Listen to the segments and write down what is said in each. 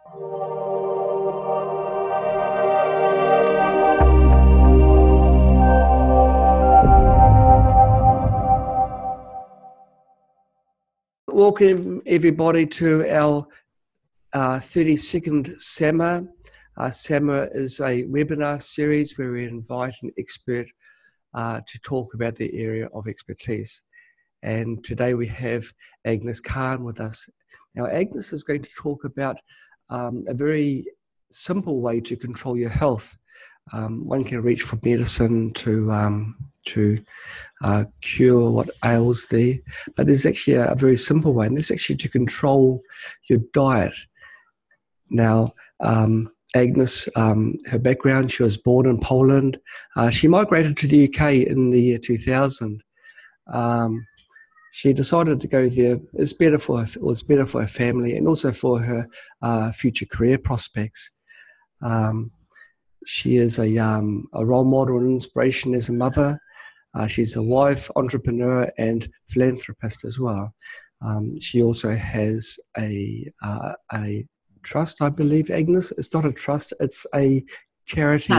Welcome everybody to our 32nd SAMA. SAMA is a webinar series where we invite an expert to talk about their area of expertise. And today we have Agnes Khan with us. Now Agnes is going to talk about a very simple way to control your health. One can reach for medicine to cure what ails thee, but there's actually a very simple way, and this is actually to control your diet. Now, Agnes, her background, she was born in Poland. She migrated to the UK in the year 2000. She decided to go there. It was better for her family and also for her future career prospects. She is a role model and inspiration as a mother. She's a wife, entrepreneur, and philanthropist as well. She also has a trust, I believe, Agnes. It's not a trust; it's a charity.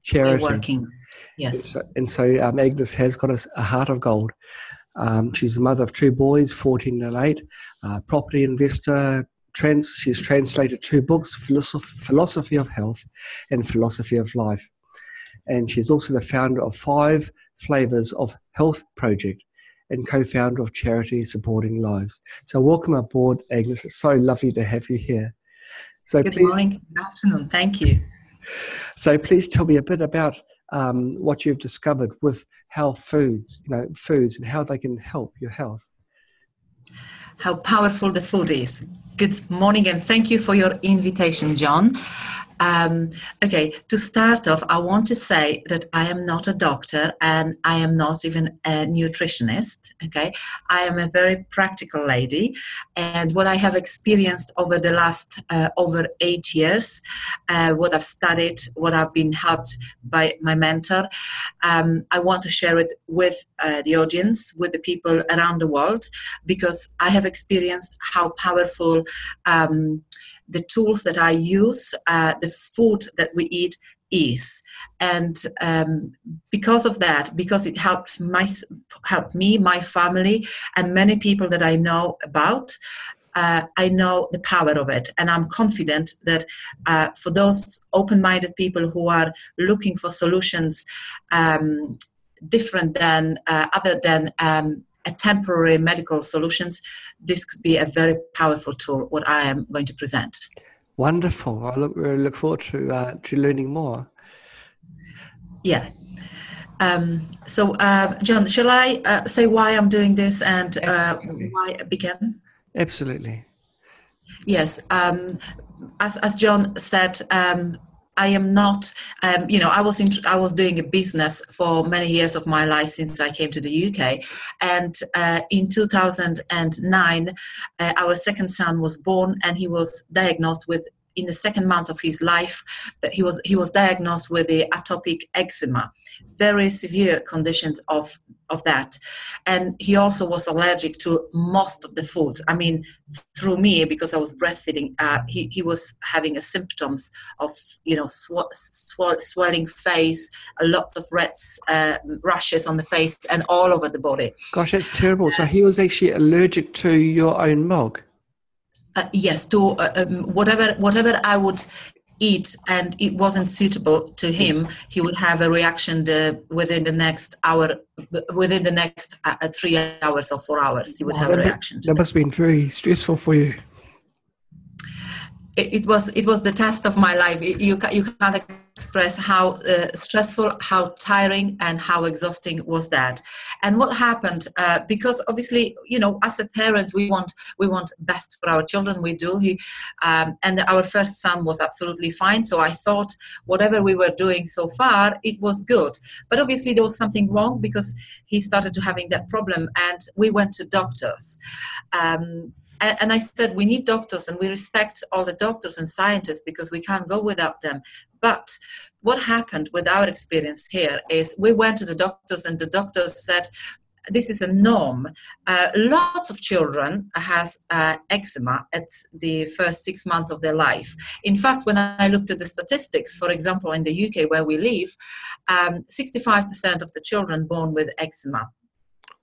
Charity. Working, yes. And so Agnes has got a heart of gold. She's the mother of two boys, 14 and 8. Property investor. She's translated 2 books: Philosophy of Health and Philosophy of Life. And she's also the founder of Flavours of Health Project and co-founder of charity Supporting Lives. So welcome aboard, Agnes. It's so lovely to have you here. So good morning, good afternoon. Thank you. So please tell me a bit about what you've discovered with how foods and how they can help your health. How powerful the food is. Good morning, and thank you for your invitation, John. Okay, to start off, I want to say that I am not a doctor and I am not even a nutritionist, okay? I am a very practical lady, and what I have experienced over the last over 8 years, what I've studied, what I've been helped by my mentor, I want to share it with the audience, with the people around the world, because I have experienced how powerful the tools that I use, the food that we eat is. And because of that, because it helped me, my family, and many people that I know about, I know the power of it. And I'm confident that for those open-minded people who are looking for solutions different than, other than a temporary medical solutions, this could be a very powerful tool, what I am going to present. Wonderful. I look forward to learning more. Yeah. So, John, shall I say why I'm doing this and why I began? Absolutely. Yes. As John said, I am not, I was doing a business for many years of my life since I came to the UK. And in 2009, our second son was born, and he was diagnosed with, in the second month of his life, that he was diagnosed with the atopic eczema, very severe conditions of that. And he also was allergic to most of the food. I mean, through me, because I was breastfeeding, he was having symptoms of, swelling face, lots of red rashes on the face and all over the body. Gosh, that's terrible. So he was actually allergic to your own milk? Yes, to whatever I would eat, and it wasn't suitable to him. Yes. He would have a reaction within the next hour, within the next 3 hours or 4 hours. He would have a reaction. That must have been very stressful for you. It was the test of my life. You can't express how stressful, how tiring, and how exhausting was that. And what happened? Because obviously, as a parent, we want best for our children. We do. And our first son was absolutely fine. So I thought whatever we were doing so far, it was good. But obviously there was something wrong, because he started to having that problem, and we went to doctors. And I said, we need doctors, and we respect all the doctors and scientists, because we can't go without them. But what happened with our experience here is we went to the doctors, and the doctors said, this is a norm. Lots of children has eczema at the first 6 months of their life. In fact, when I looked at the statistics, for example, in the UK where we live, 65% of the children born with eczema.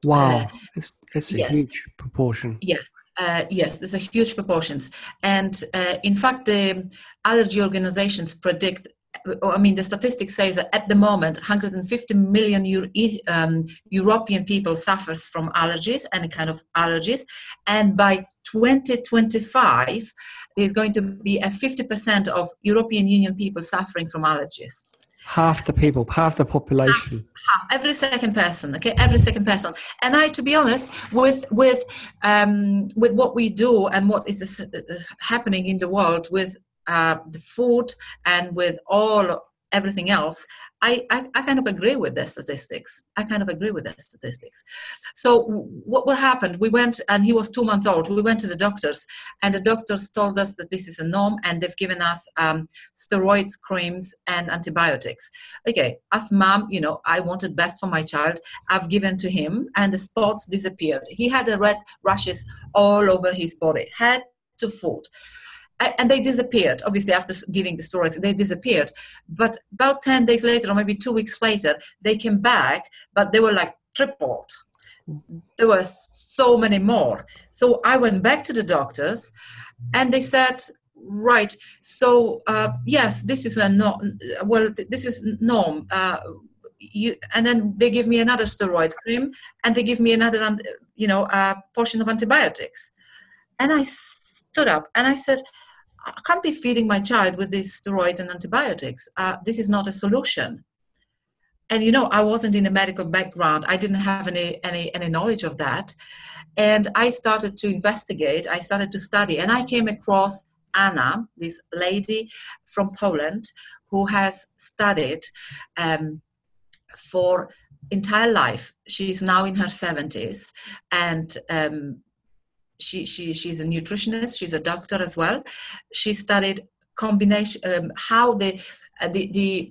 Wow, that's a Yes. huge proportion. Yes. Yes, there's a huge proportions. And in fact, the allergy organizations predict, I mean, the statistics say that at the moment, 150 million European people suffers from allergies, any kind of allergies. And by 2025, there's going to be a 50% of European Union people suffering from allergies. Half the people, half the population. Half, every second person, okay, every second person. And to be honest, with what we do and what is happening in the world with the food and with everything else, I kind of agree with the statistics. So what happened? We went, and he was 2 months old. We went to the doctors, and the doctors told us that this is a norm, and they've given us steroids, creams, and antibiotics. Okay, as mom, I wanted best for my child. I've given to him, and the spots disappeared. He had red rashes all over his body, head to foot. And they disappeared. Obviously, after giving the steroids, they disappeared. But about 10 days later, or maybe 2 weeks later, they came back, but they were like tripled. There were so many more. So I went back to the doctors, and they said, right, so yes, this is a norm. Well, this is norm. And then they give me another steroid cream, and they give me another, portion of antibiotics. And I stood up and I said, I can't be feeding my child with these steroids and antibiotics. This is not a solution. And, I wasn't in a medical background. I didn't have any knowledge of that. And I started to investigate. I started to study. And I came across Anna, this lady from Poland, who has studied for entire life. She's now in her 70s. And she's a nutritionist. She's a doctor as well. She studied combination,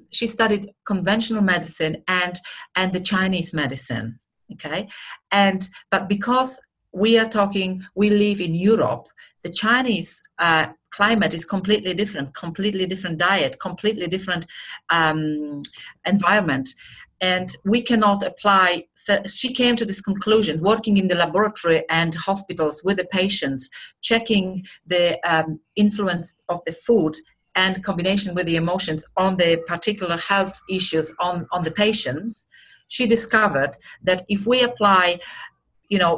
she studied conventional medicine and the Chinese medicine. Okay. But because we live in Europe, the Chinese climate is completely different diet, completely different environment. And we cannot apply. So she came to this conclusion, working in the laboratory and hospitals with the patients, checking the influence of the food and combination with the emotions on the particular health issues on the patients. She discovered that if we apply,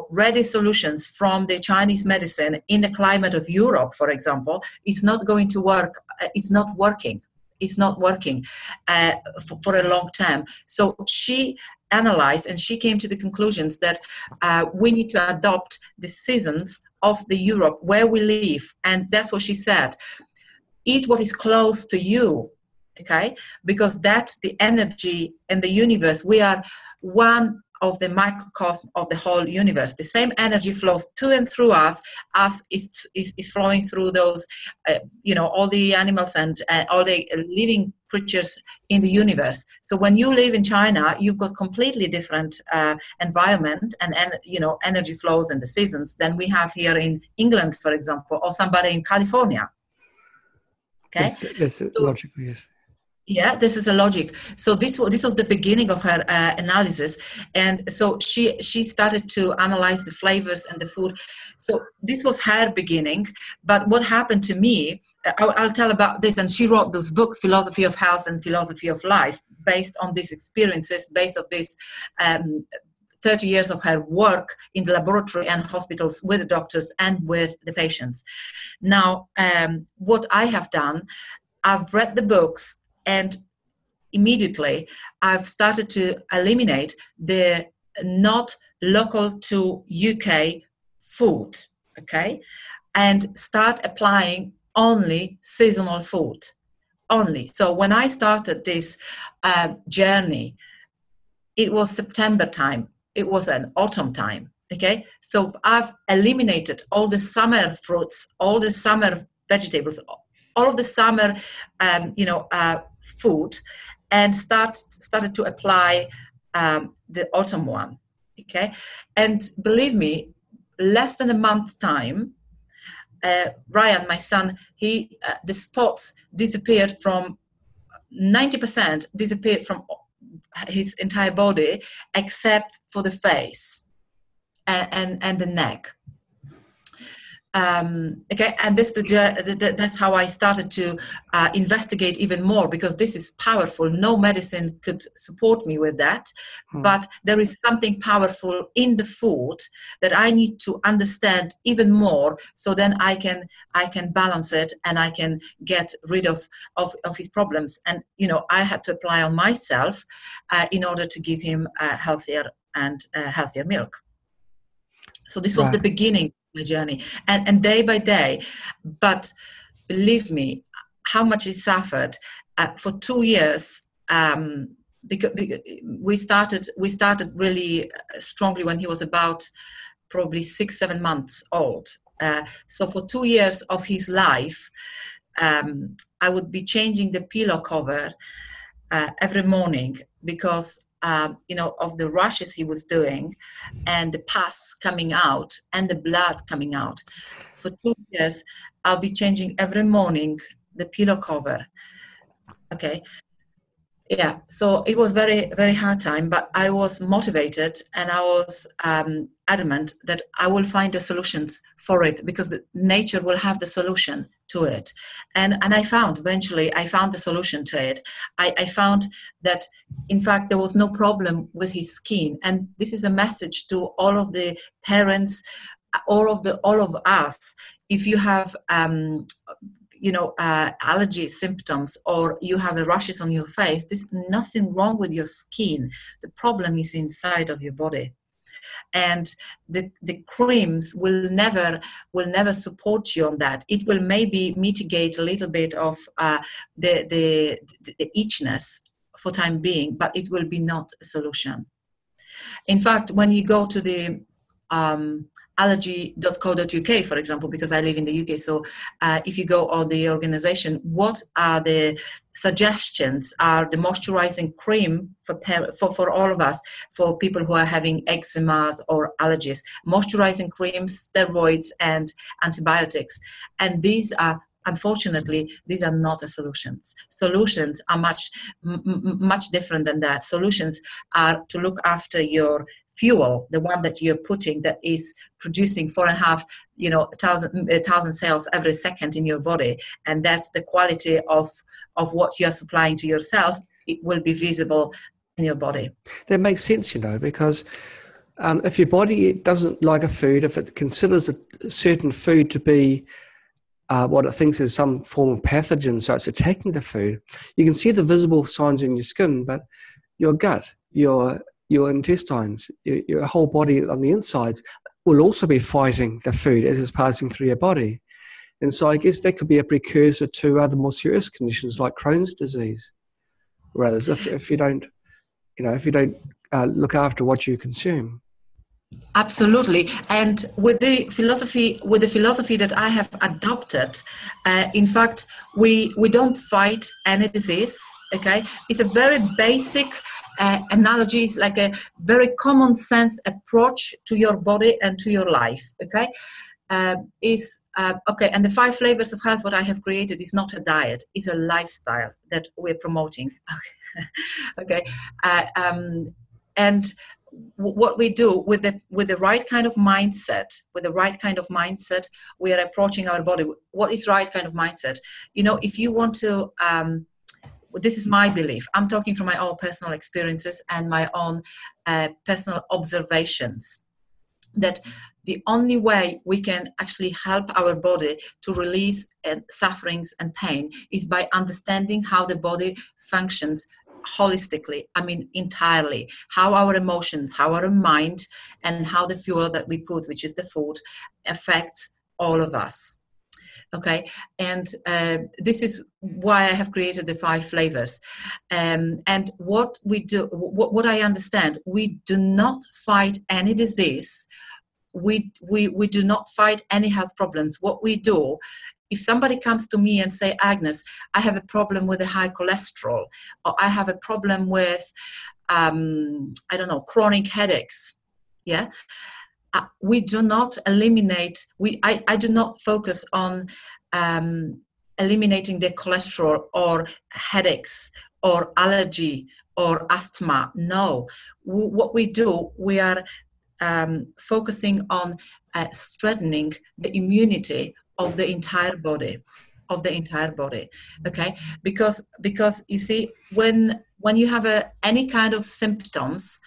ready solutions from the Chinese medicine in the climate of Europe, for example, it's not going to work. It's not working for a long time. So she analyzed, and she came to the conclusions that we need to adopt the seasons of the Europe where we live. And that's what she said. Eat what is close to you, okay? Because that's the energy in the universe. We are one of the microcosm of the whole universe. The same energy flows to and through us as is flowing through those, all the animals and all the living creatures in the universe. So when you live in China, you've got completely different environment and energy flows and the seasons than we have here in England, for example, or somebody in California. Okay, that's logical, yes. Yeah, this is a logic. So this was the beginning of her analysis, and so she started to analyze the flavors and the food. So this was her beginning. But what happened to me, I'll tell about this. And she wrote those books, Philosophy of Health and Philosophy of Life, based on these experiences, based on this 30 years of her work in the laboratory and hospitals with the doctors and with the patients. Now, what I have done, I've read the books. And immediately, I've started to eliminate the not local to UK food, okay? And start applying only seasonal food, only. So when I started this journey, it was September time. It was an autumn time, okay? So I've eliminated all the summer fruits, all the summer vegetables, all of the summer, food, and started to apply the autumn one. Okay, and believe me, less than a month's time, Ryan, my son, the spots disappeared from 90% disappeared from his entire body, except for the face and the neck. Okay, and that's how I started to investigate even more, because this is powerful. No medicine could support me with that, but there is something powerful in the food that I need to understand even more, so then I can balance it and I can get rid of his problems. And I had to apply on myself in order to give him healthier milk. So this was the beginning of my journey, and day by day. But believe me, how much he suffered for 2 years. Because we started really strongly when he was about probably 6-7 months old. So for 2 years of his life, I would be changing the pillow cover every morning, because of the rushes he was doing and the pus coming out and the blood coming out. For 2 years, I'll be changing every morning the pillow cover. Okay. Yeah, so it was very, very hard time, but I was motivated and I was adamant that I will find the solutions for it, because nature will have the solution to it. And I found the solution to it. I found that, in fact, there was no problem with his skin. And this is a message to all of the parents, all of us. If you have allergy symptoms, or you have rashes on your face, there's nothing wrong with your skin. The problem is inside of your body. And the creams will never support you on that. It will maybe mitigate a little bit of the itchiness for time being, but it will be not a solution. In fact, when you go to the allergy.co.uk, for example, because I live in the UK, so if you go on the organization, what are the suggestions? Are the moisturizing cream for all of us, for people who are having eczemas or allergies, moisturizing creams, steroids, and antibiotics. And these are, unfortunately, these are not the solutions. Solutions are much different than that. Solutions are to look after your fuel, the one that you're putting, that is producing 4,500 cells every second in your body, and that's the quality of what you are supplying to yourself. It will be visible in your body. That makes sense, because if your body doesn't like a food, if it considers a certain food to be what it thinks is some form of pathogen, so it's attacking the food, you can see the visible signs in your skin, but your gut, your intestines, your whole body on the insides will also be fighting the food as it's passing through your body. And so I guess that could be a precursor to other more serious conditions like Crohn's disease, or others, if you don't look after what you consume. Absolutely. And with the philosophy that I have adopted, in fact, we don't fight any disease. Okay, it's a very basic analogy. It's like a very common sense approach to your body and to your life. Okay, okay. And the 5 flavors of health, what I have created, is not a diet; it's a lifestyle that we're promoting. Okay, and what we do with the right kind of mindset, we are approaching our body. What is right kind of mindset? If you want to, this is my belief. I'm talking from my own personal experiences and my own personal observations, that the only way we can actually help our body to release sufferings and pain is by understanding how the body functions holistically, entirely, how our emotions, how our mind, and how the fuel that we put, which is the food, affects all of us. Okay, and this is why I have created the 5 flavors. And what we do, what I understand, we do not fight any disease. We do not fight any health problems. What we do, if somebody comes to me and say, Agnes, I have a problem with the high cholesterol, or I have a problem with, chronic headaches, yeah, we do not eliminate, I do not focus on eliminating the cholesterol or headaches or allergy or asthma. No, what we do, we are focusing on strengthening the immunity of the entire body, okay? Because you see, when you have any kind of symptoms,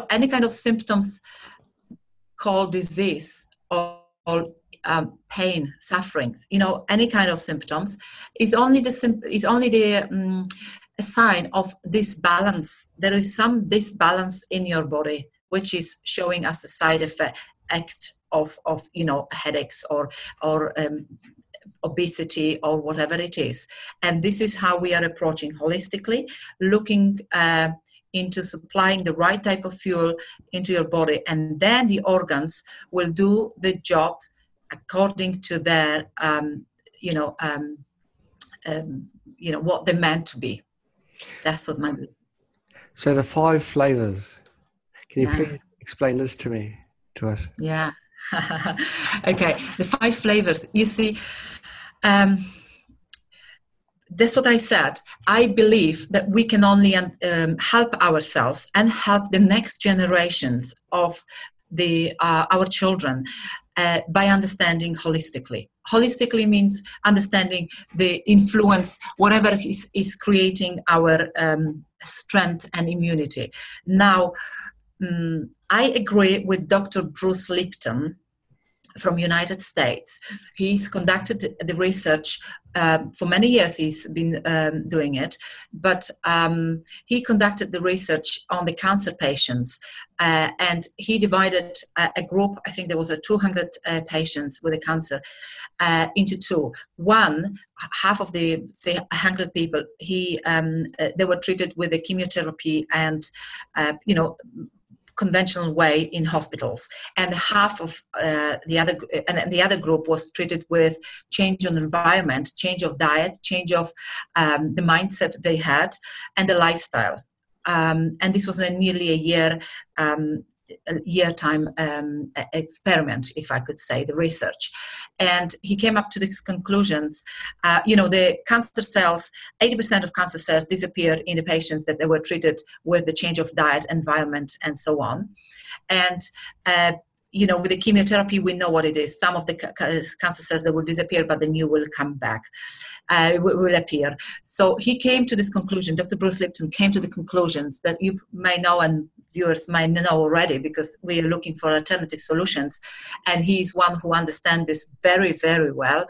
any kind of symptoms called disease or pain, sufferings, any kind of symptoms, is only a sign of disbalance. There is some disbalance in your body, which is showing us a side effect of headaches or obesity or whatever it is. And this is how we are approaching holistically, looking into supplying the right type of fuel into your body, and then the organs will do the job according to their what they're meant to be. That's what my... So the 5 flavors, can you please explain this to us? Yeah. Okay, the 5 flavors. You see, that's what I said. I believe that we can only help ourselves and help the next generations of our children by understanding holistically. Holistically means understanding the influence, whatever is creating our strength and immunity. Now, I agree with Dr. Bruce Lipton from United States. He's conducted the research for many years. He's been doing it, but he conducted the research on the cancer patients, and he divided a group, I think there was 200 patients with a cancer, into 2. One, half of the, say, 100 people, they were treated with a chemotherapy and, conventional way in hospitals, and half of the other group was treated with change of environment, change of diet, change of the mindset they had, and the lifestyle. And this was nearly a year time experiment, if I could say, the research. And he came up to these conclusions. The cancer cells, 80% of cancer cells disappeared in the patients that they were treated with the change of diet, environment, and so on. And with the chemotherapy, we know what it is. Some of the cancer cells that will disappear, but the new will come back, will appear. So he came to this conclusion, Dr. Bruce Lipton came to the conclusions that you may know and viewers might know already, because we are looking for alternative solutions. And he's one who understands this very, very well.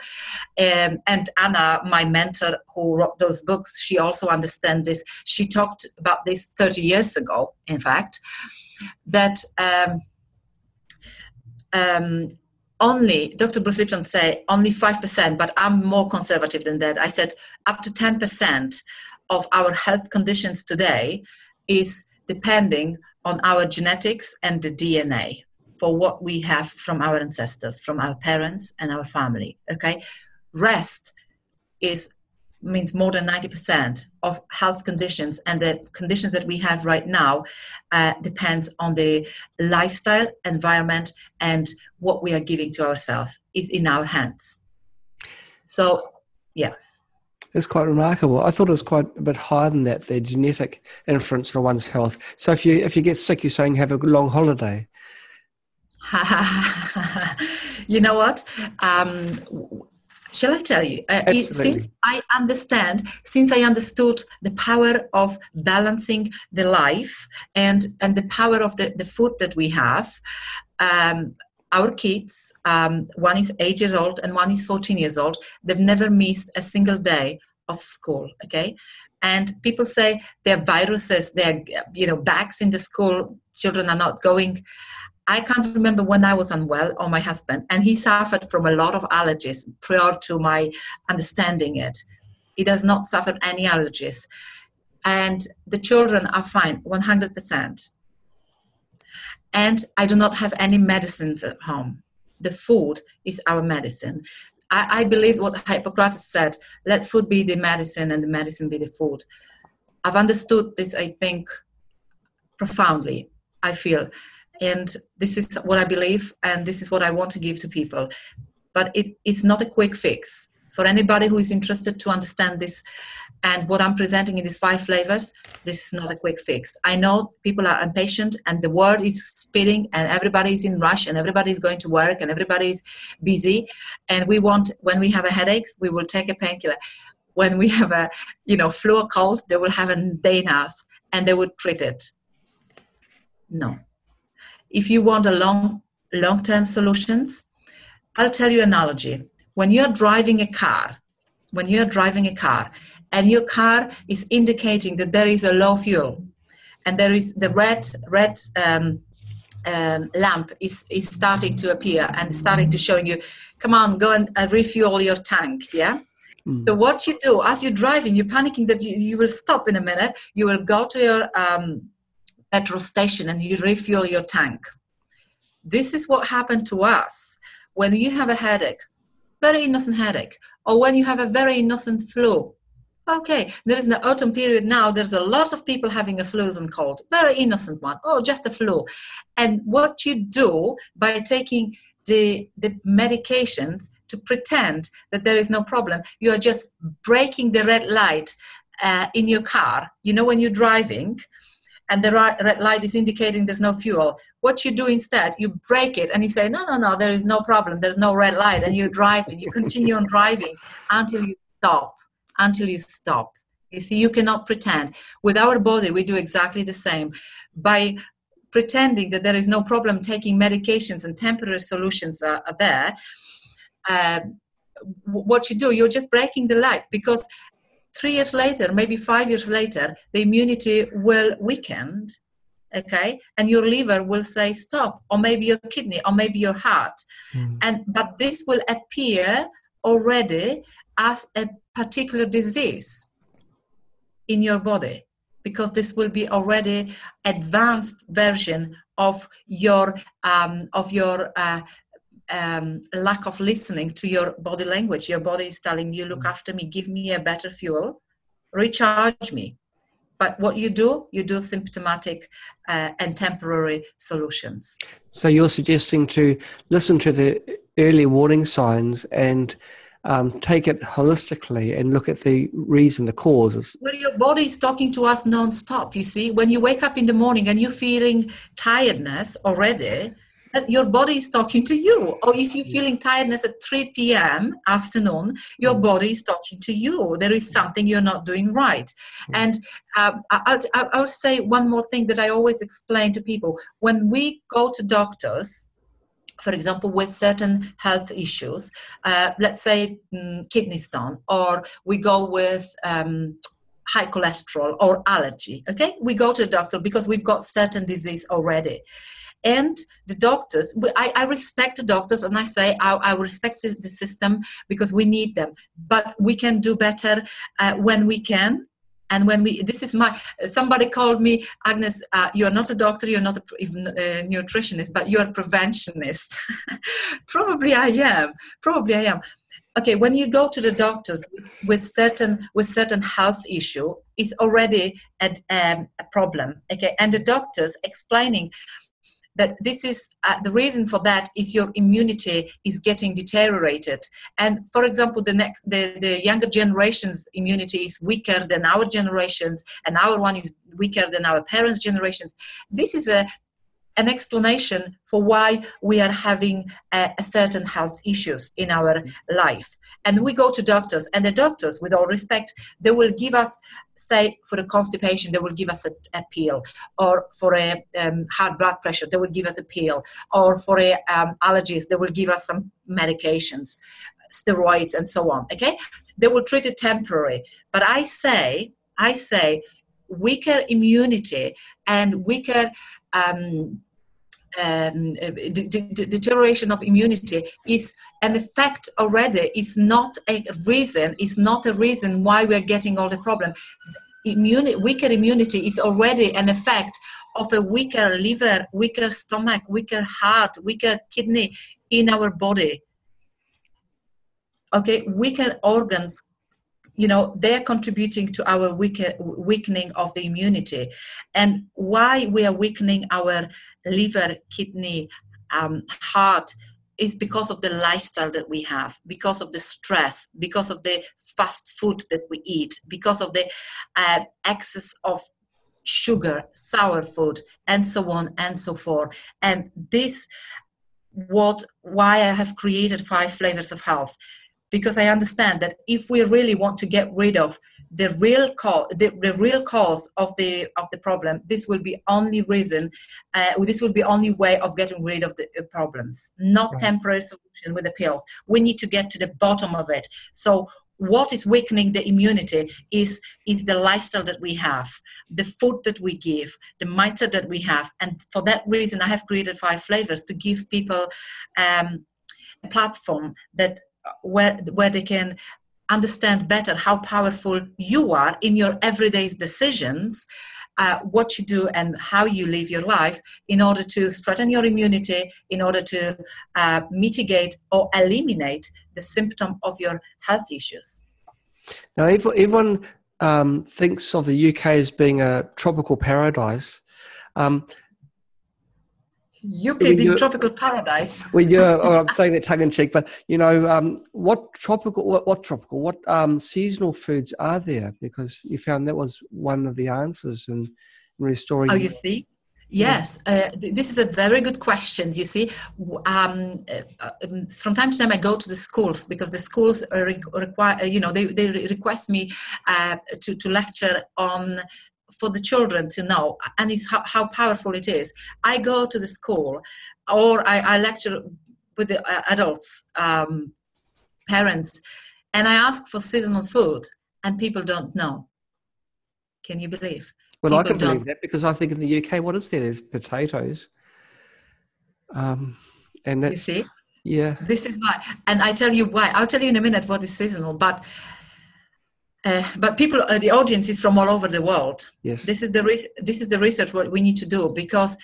And Anna, my mentor who wrote those books, she also understands this. She talked about this 30 years ago, in fact, that only, Dr. Bruce Lipton say only 5%, but I'm more conservative than that. I said up to 10% of our health conditions today is depending on our genetics and the DNA for what we have from our ancestors, from our parents and our family, okay? Rest means more than 90% of health conditions, and the conditions that we have right now depends on the lifestyle, environment, and what we are giving to ourselves is in our hands. So, yeah. It's quite remarkable. I thought it was quite a bit higher than that, the genetic influence on one's health. So if you get sick, you're saying have a long holiday. You know what? Shall I tell you? Since I understood the power of balancing the life and the power of the food that we have, our kids, one is 8 years old and one is 14 years old, they've never missed a single day of school, okay? And people say there are viruses, there are bags in the school, children are not going. I can't remember when I was unwell, or my husband, and he suffered from a lot of allergies prior to my understanding it. He does not suffer any allergies. And the children are fine, 100%. And I do not have any medicines at home. The food is our medicine. I believe what Hippocrates said, let food be the medicine and the medicine be the food. I've understood this, I think, profoundly, I feel. And this is what I believe, and this is what I want to give to people. But it's not a quick fix. For anybody who is interested to understand this and what I'm presenting in these 5 flavors, this is not a quick fix. I know people are impatient and the world is speeding and everybody is in rush and everybody is going to work and everybody is busy. And when we have a headache, we will take a painkiller. When we have a, flu or cold, they will have a day nurse and they will treat it. No. If you want a long-term solutions, I'll tell you an analogy. When you're driving a car, and your car is indicating that there is a low fuel, and there is the red lamp is starting to appear and starting to show you, come on, go and refuel your tank, yeah? Mm. So what you do, as you're driving, you're panicking that you will stop in a minute, you will go to your petrol station and you refuel your tank. This is what happened to us. When you have a headache, very innocent headache, or when you have a very innocent flu, okay, there is an autumn period now, there's a lot of people having a flu and cold, very innocent one, just a flu. And what you do by taking the medications to pretend that there is no problem, you are just breaking the red light in your car. When you're driving and the red light is indicating there's no fuel, what you do instead, you break it and you say, no, there is no problem, there's no red light, and you drive and you continue on driving until you stop. You see, you cannot pretend. With our body, we do exactly the same. By pretending that there is no problem, taking medications and temporary solutions are there, what you do, you're just breaking the light, because 3 years later, maybe 5 years later, the immunity will weaken, okay, and your liver will say stop, or maybe your kidney, or maybe your heart. But this will appear already as a particular disease in your body, because this will be already advanced version of your lack of listening to your body language. Your body is telling you, look after me, give me a better fuel, recharge me. But what you do symptomatic and temporary solutions. So you're suggesting to listen to the early warning signs and take it holistically and look at the reason, the causes. Well, your body is talking to us non-stop, you see. When you wake up in the morning and you're feeling tiredness already, your body is talking to you. Or if you're feeling tiredness at 3 p.m. afternoon, your body is talking to you. There is something you're not doing right. And I'll say one more thing that I always explain to people. When we go to doctors, for example, with certain health issues, let's say kidney stone, or we go with high cholesterol or allergy, okay? We go to the doctor because we've got certain disease already. And the doctors, I respect the doctors, and I say I respect the system because we need them. But we can do better when we can. And when somebody called me, Agnes, you're not a doctor, you're not even a nutritionist, but you're a preventionist. Probably I am. Okay, when you go to the doctors with certain health issue, it's already a problem. Okay, and the doctors explaining that this is the reason for that is your immunity is getting deteriorated. And for example, the younger generation's immunity is weaker than our generations, and our one is weaker than our parents' generations. This is an explanation for why we are having a certain health issues in our life. And we go to doctors, and the doctors, with all respect, they will give us, say, for the constipation, they will give us a pill, or for a high blood pressure, they will give us a pill, or for allergies, they will give us some medications, steroids, and so on. Okay, they will treat it temporary. But I say, weaker immunity and weaker deterioration of immunity is an effect already. Is not a reason why we're getting all the problem. Weaker immunity is already an effect of a weaker liver, weaker stomach, weaker heart, weaker kidney in our body. Okay, weaker organs they're contributing to our weakening of the immunity. And why we are weakening our liver, kidney, heart is because of the lifestyle that we have, because of the stress, because of the fast food that we eat, because of the excess of sugar, sour food, and so on and so forth. And this why I have created 5 Flavors of Health, because I understand that if we really want to get rid of the real cause of the problem, this will be only this will be only way of getting rid of the problems, not temporary solution with the pills. We need to get to the bottom of it. So what is weakening the immunity is the lifestyle that we have, the food that we give, the mindset that we have. And for that reason, I have created 5 flavors to give people a platform that where they can understand better how powerful you are in your everyday decisions, what you do and how you live your life in order to strengthen your immunity, in order to mitigate or eliminate the symptom of your health issues. Now, everyone thinks of the UK as being a tropical paradise. UK being tropical paradise. I'm saying that tongue in cheek, but what seasonal foods are there? Because you found that was one of the answers in restoring. Oh, you see. Yes, this is a very good question. You see, from time to time I go to the schools because the schools require, they request me to lecture on for the children to know, and it's how powerful it is. I go to the school, or I lecture with the adults, parents, and I ask for seasonal food, and people don't know. Can you believe? Well, I can believe that, because I think in the UK, what is there? There's potatoes. And that's, you see? Yeah. This is why. And I tell you why. I'll tell you in a minute what is seasonal. But people, the audience is from all over the world. Yes. This is the research what we need to do, because,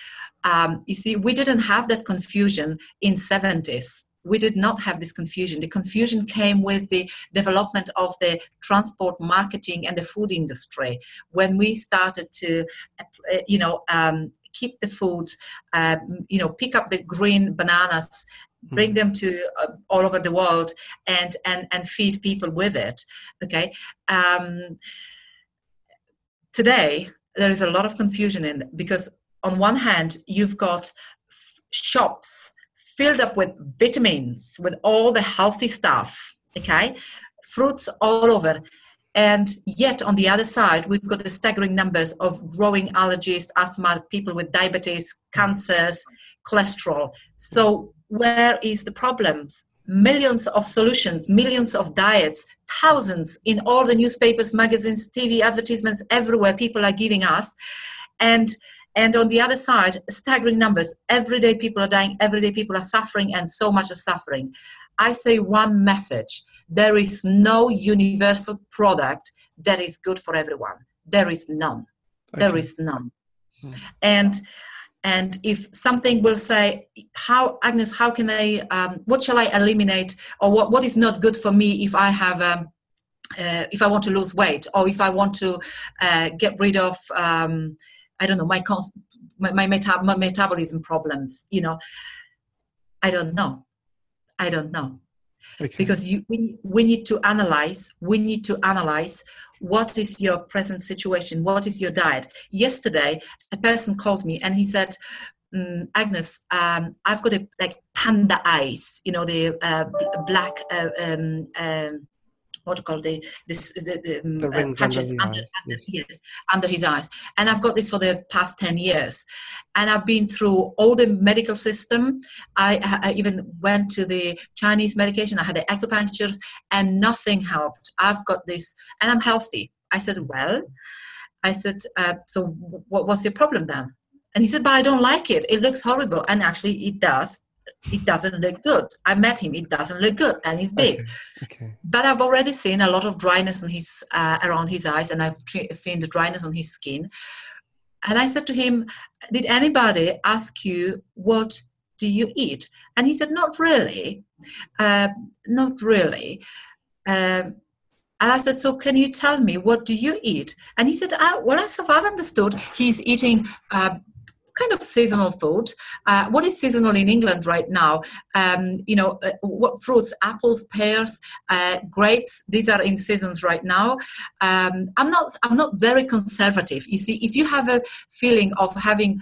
you see, we didn't have that confusion in 70s. We did not have this confusion. The confusion came with the development of the transport, marketing, and the food industry. When we started to, keep the food, pick up the green bananas, bring them to all over the world, and feed people with it. Okay. Today there is a lot of confusion in it, because on one hand you've got shops filled up with vitamins, with all the healthy stuff, okay, fruits all over. And yet on the other side, we've got the staggering numbers of growing allergies, asthma, people with diabetes, cancers, cholesterol. So where is the problems? Millions of solutions, millions of diets, thousands in all the newspapers, magazines, TV, advertisements, everywhere people are giving us. And on the other side, staggering numbers. Every day people are dying, every day people are suffering, and so much of suffering. I say one message: there is no universal product that is good for everyone. There is none. Okay. There is none. And if something will say, Agnes, how can I, what shall I eliminate, or what is not good for me if I have, if I want to lose weight, or if I want to get rid of, I don't know, my metabolism problems, I don't know. Okay. Because we need to analyze what is your present situation, what is your diet. Yesterday, a person called me and he said, Agnes, I've got panda eyes, the black, what do you call the rings patches under his eyes. And I've got this for the past 10 years. And I've been through all the medical system. I even went to the Chinese medication. I had the acupuncture and nothing helped. I've got this and I'm healthy. I said, so what's your problem then? And he said, but I don't like it. It looks horrible. And actually it does. It doesn't look good. I met him. It doesn't look good, and he's big. Okay. But I've already seen a lot of dryness on his around his eyes, and I've seen the dryness on his skin. And I said to him, "Did anybody ask you what do you eat?" And he said, "Not really, not really." And I said, so can you tell me, what do you eat? And he said, well, as I've understood, he's eating kind of seasonal food. What is seasonal in England right now? What fruits? Apples, pears, grapes. These are in seasons right now. I'm not very conservative. You see, if you have a feeling of having,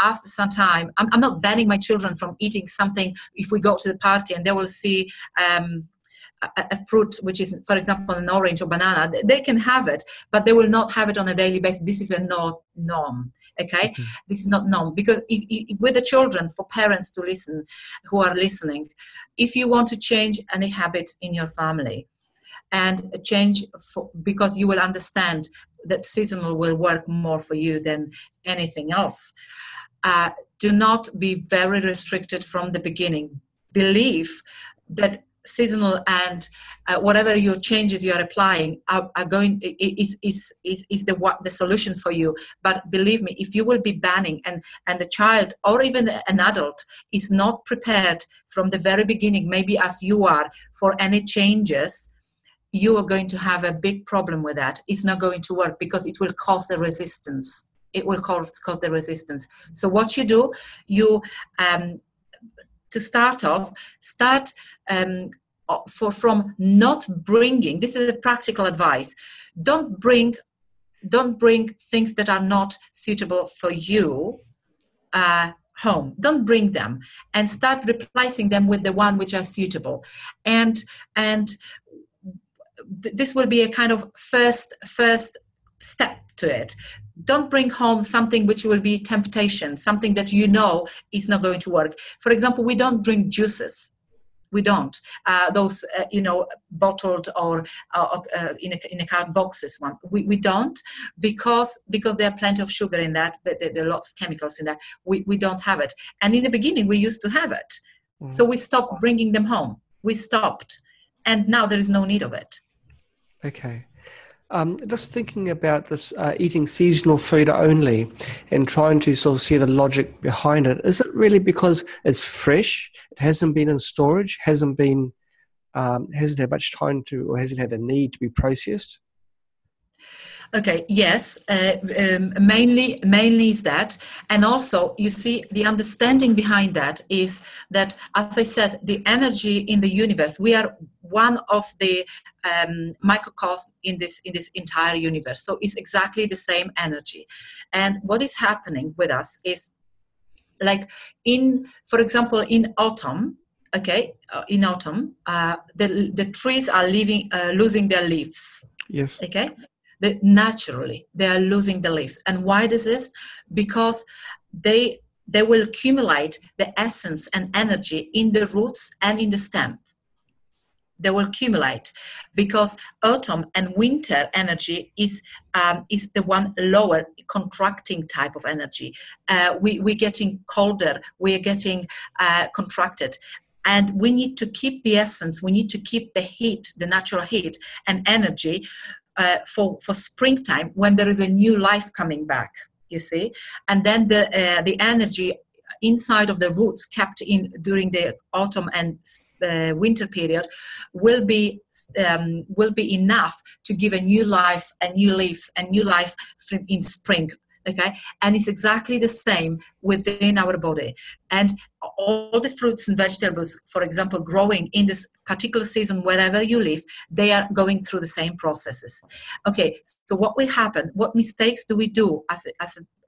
after some time, I'm not banning my children from eating something. If we go to the party and they will see a fruit, which is, for example, an orange or banana, they can have it, but they will not have it on a daily basis. This is a norm. Okay, mm-hmm. This is not norm, because if with the children, for parents to listen, who are listening, if you want to change any habit in your family, and change because you will understand that seasonal will work more for you than anything else. Do not be very restricted from the beginning. Believe that seasonal and whatever your changes you are applying are going is the solution for you. But believe me, if you will be banning and the child or even an adult is not prepared from the very beginning, maybe as you are, for any changes, you are going to have a big problem with that. It's not going to work because it will cause the resistance. It will cause the resistance. So what you do, to start off, from not bringing. This is a practical advice. Don't bring things that are not suitable for you home. Don't bring them, and start replacing them with the one which are suitable. And this will be a kind of first step to it. Don't bring home something which will be temptation, something that you know is not going to work. For example, we don't drink juices. We don't. Those, bottled or in a card boxes one. We don't because there are plenty of sugar in that. There are lots of chemicals in that. We don't have it. And in the beginning, we used to have it. Mm. So we stopped bringing them home. We stopped. And now there is no need of it. Okay. Just thinking about this eating seasonal food only and trying to sort of see the logic behind it. Is it really because it's fresh? It hasn't been in storage, hasn't had much time to, or hasn't had the need to be processed? Okay, yes, mainly is that. And also, you see, the understanding behind that is that, as I said, the energy in the universe, we are one of the microcosm in this entire universe. So it's exactly the same energy. And what is happening with us is, like, for example, in autumn, the trees are losing their leaves. Yes. Okay. Naturally, they are losing the leaves. And why this is? Because they will accumulate the essence and energy in the roots and in the stem. They will accumulate because autumn and winter energy is the one lower contracting type of energy. We're getting colder, we're getting contracted. And we need to keep the essence, we need to keep the heat, the natural heat and energy for springtime, when there is a new life coming back, you see. And then the energy inside of the roots kept in during the autumn and winter period will be enough to give a new life and new leaves and new life in spring. Okay, and it's exactly the same within our body. And all the fruits and vegetables, for example, growing in this particular season wherever you live, they are going through the same processes. Okay, so what will happen? What mistakes do we do,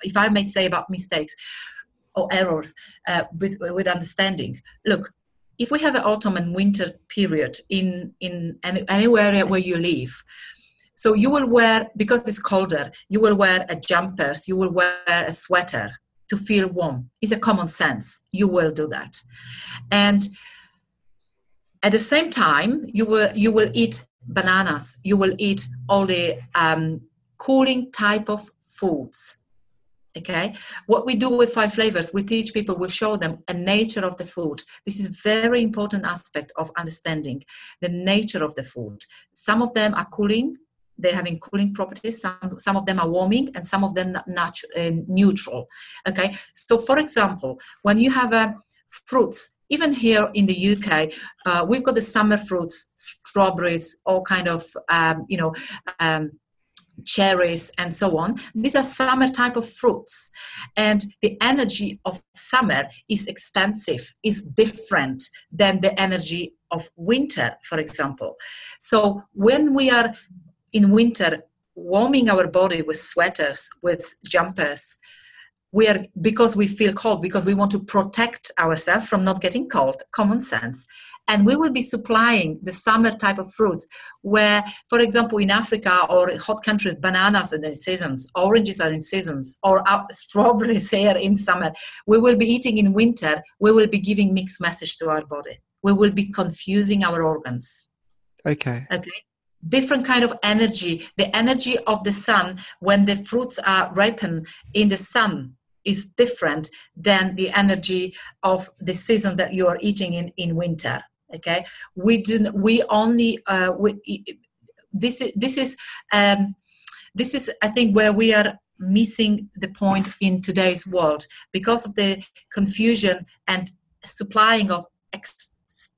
if I may say, about mistakes or errors with understanding? Look, if we have an autumn and winter period in any area where you live, so you will wear, because it's colder, you will wear a jumpers, you will wear a sweater to feel warm. It's a common sense. You will do that. And at the same time, you will eat bananas. You will eat all the cooling type of foods. Okay, what we do with 5 flavors, we teach people, we show them a nature of the food. This is a very important aspect of understanding the nature of the food. Some of them are cooling. They're having cooling properties. Some of them are warming, and some of them neutral. Okay, so for example, when you have fruits, even here in the UK, we've got the summer fruits, strawberries, all kind of, cherries and so on. These are summer type of fruits, and the energy of summer is expansive, is different than the energy of winter, for example. So when we are in winter warming our body with sweaters, with jumpers, because we feel cold, because we want to protect ourselves from not getting cold, common sense. And we will be supplying the summer type of fruits where, for example, in Africa or hot countries, bananas are in seasons, oranges are in seasons, or strawberries here in summer. We will be eating in winter. We will be giving mixed message to our body. We will be confusing our organs. Okay. Different kind of energy. The energy of the sun when the fruits are ripened in the sun is different than the energy of the season that you are eating in winter. Okay, this is I think where we are missing the point in today's world because of the confusion and supplying of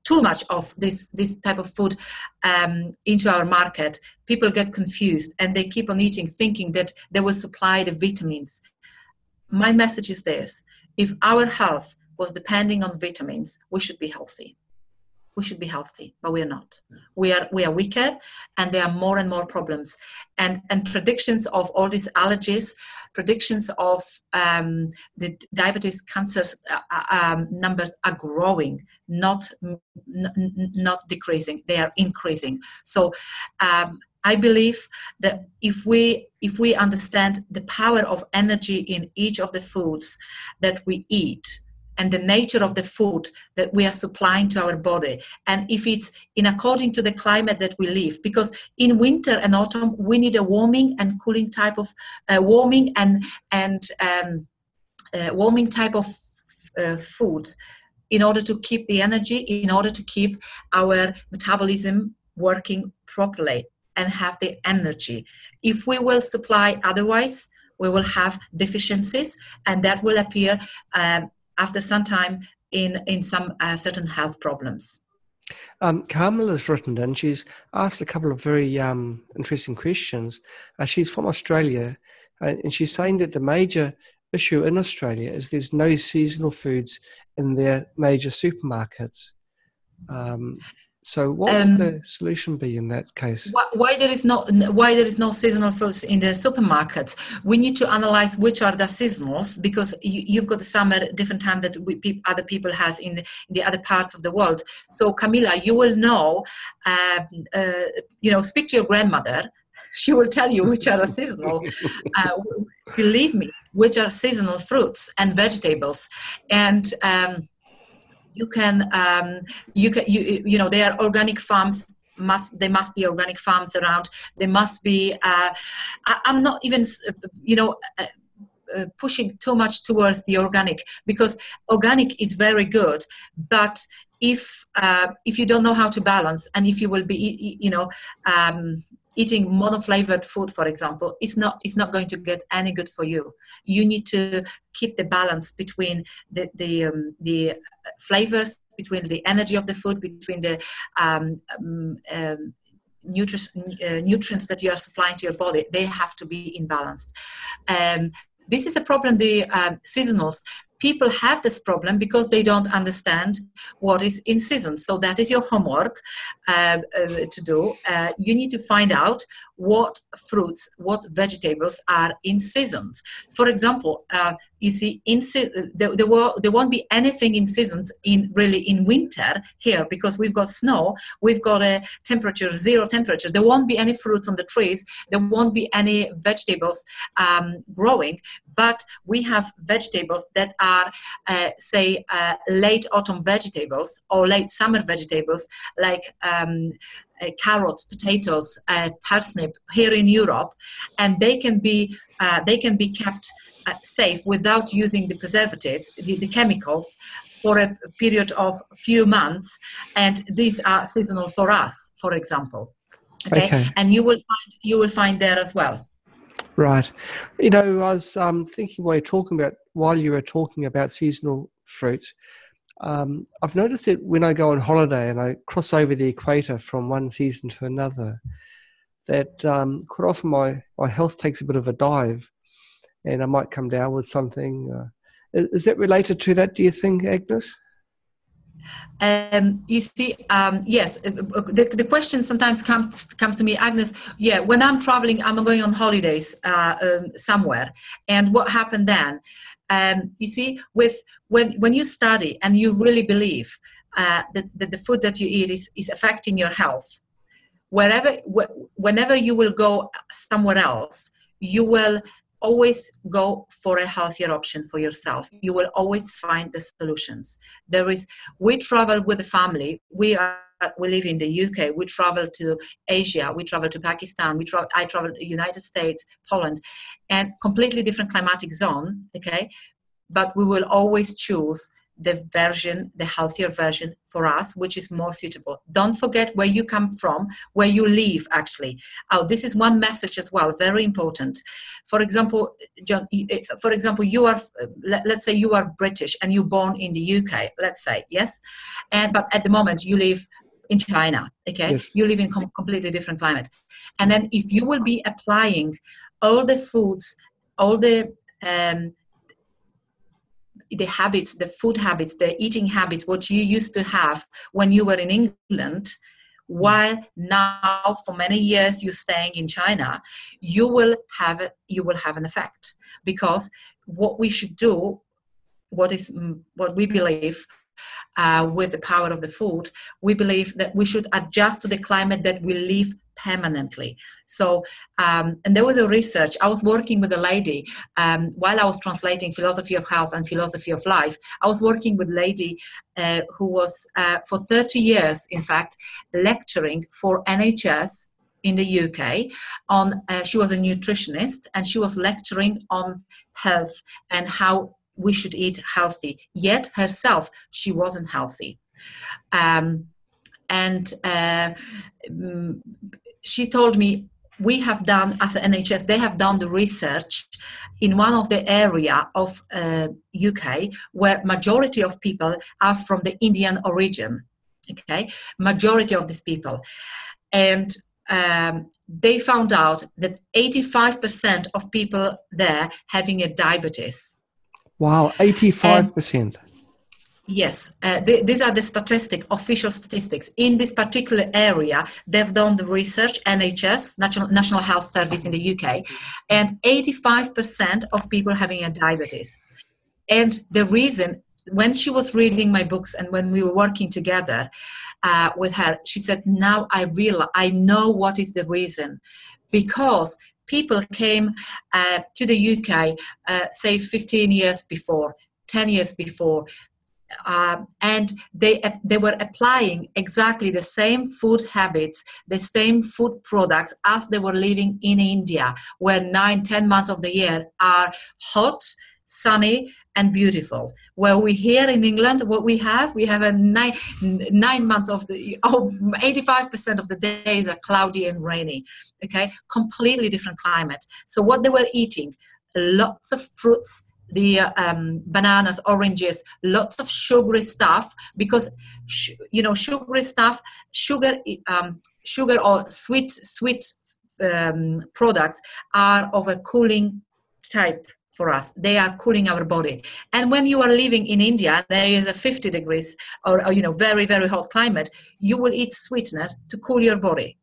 too much of this type of food into our market. People get confused and they keep on eating thinking that they will supply the vitamins. My message is this: if our health was depending on vitamins, we should be healthy. We should be healthy, but we are not. We are weaker, and there are more and more problems. And predictions of all these allergies, predictions of the diabetes, cancers numbers are growing, not decreasing. They are increasing. So I believe that if we understand the power of energy in each of the foods that we eat, and the nature of the food that we are supplying to our body, and if it's in according to the climate that we live, because in winter and autumn we need a warming and cooling type of warming type of food in order to keep the energy, in order to keep our metabolism working properly and have the energy. If we will supply otherwise, we will have deficiencies, and that will appear after some time in some certain health problems. Carmela's written in. She's asked a couple of very interesting questions. She's from Australia, and she's saying that the major issue in Australia is there's no seasonal foods in their major supermarkets. So what would the solution be in that case? Why there is no seasonal fruits in the supermarkets? We need to analyze which are the seasonals, because you've got the summer different time that other people has in the other parts of the world. So Camilla, you will know, speak to your grandmother. She will tell you which are seasonal. Believe me, which are seasonal fruits and vegetables, and there are organic farms. There must be organic farms around. There must be. I'm not even pushing too much towards the organic, because organic is very good, but if you don't know how to balance, and if you will be eating monoflavored food, for example, it's not going to get any good for you. You need to keep the balance between the flavors, between the energy of the food, between the nutrients that you are supplying to your body. They have to be in balance. This is a problem. The seasonals. People have this problem because they don't understand what is in season. So that is your homework to do. You need to find out what fruits, what vegetables are in seasons. For example, you see, there won't be anything in seasons in winter here, because we've got snow, we've got a temperature, 0 temperature. There won't be any fruits on the trees. There won't be any vegetables growing. But we have vegetables that are, late autumn vegetables or late summer vegetables, like carrots, potatoes, parsnip here in Europe, and they can be kept safe without using the preservatives, the chemicals, for a period of few months, and these are seasonal for us, for example. Okay. And you will find there as well. Right. I was thinking while you were talking about seasonal fruits, I've noticed that when I go on holiday and I cross over the equator from one season to another, that quite often my health takes a bit of a dive, and I might come down with something. Is that related to that, do you think, Agnes? You see, yes, the question sometimes comes to me, Agnes. Yeah, when I'm traveling, I'm going on holidays somewhere, and what happened then? You see, when you study and you really believe that the food that you eat is affecting your health, whenever you will go somewhere else, you will always go for a healthier option for yourself. You will always find the solutions. We travel with the family. We live in the UK. We travel to Asia. We travel to Pakistan. I travel to the United States, Poland, and completely different climatic zone. Okay, but we will always choose the healthier version for us, which is more suitable. Don't forget where you come from, where you live, actually. Oh, this is one message as well, very important. For example, John, you are, let's say you are British and you're born in the UK, let's say, yes? But at the moment you live in China, okay? Yes. You live in completely different climate. And then if you will be applying all the foods, all the habits, the food habits, the eating habits, what you used to have when you were in England, while now for many years you're staying in China, you will have an effect. Because what we should do, what we believe with the power of the food, we believe that we should adjust to the climate that we live permanently. So, and there was a research. I was working with a lady while I was translating Philosophy of Health and Philosophy of Life. I was working with a lady who was for 30 years, in fact, lecturing for NHS in the UK on. She was a nutritionist and she was lecturing on health and how we should eat healthy. Yet herself, she wasn't healthy. She told me, we have done, as an NHS, they have done the research in one of the area of UK where majority of people are from the Indian origin, okay? Majority of these people. And they found out that 85% of people there having a diabetes. Wow, 85%. Yes, these are the official statistics. In this particular area, they've done the research, NHS, National Health Service in the UK, and 85% of people having a diabetes. And the reason, when she was reading my books and when we were working together with her, she said, now I know what is the reason. Because people came to the UK, say 15 years before, 10 years before, and they were applying exactly the same food habits, the same food products as they were living in India, where 9-10 months of the year are hot, sunny, and beautiful. Where we here in England, what we have a 9 months of 85% of the days are cloudy and rainy. Okay, completely different climate. So what they were eating, lots of fruits, the bananas, oranges, lots of sugary stuff, because sugary stuff, sugar or sweet products are of a cooling type for us. They are cooling our body. And when you are living in India, there is a 50 degrees or very, very hot climate, you will eat sweetener to cool your body.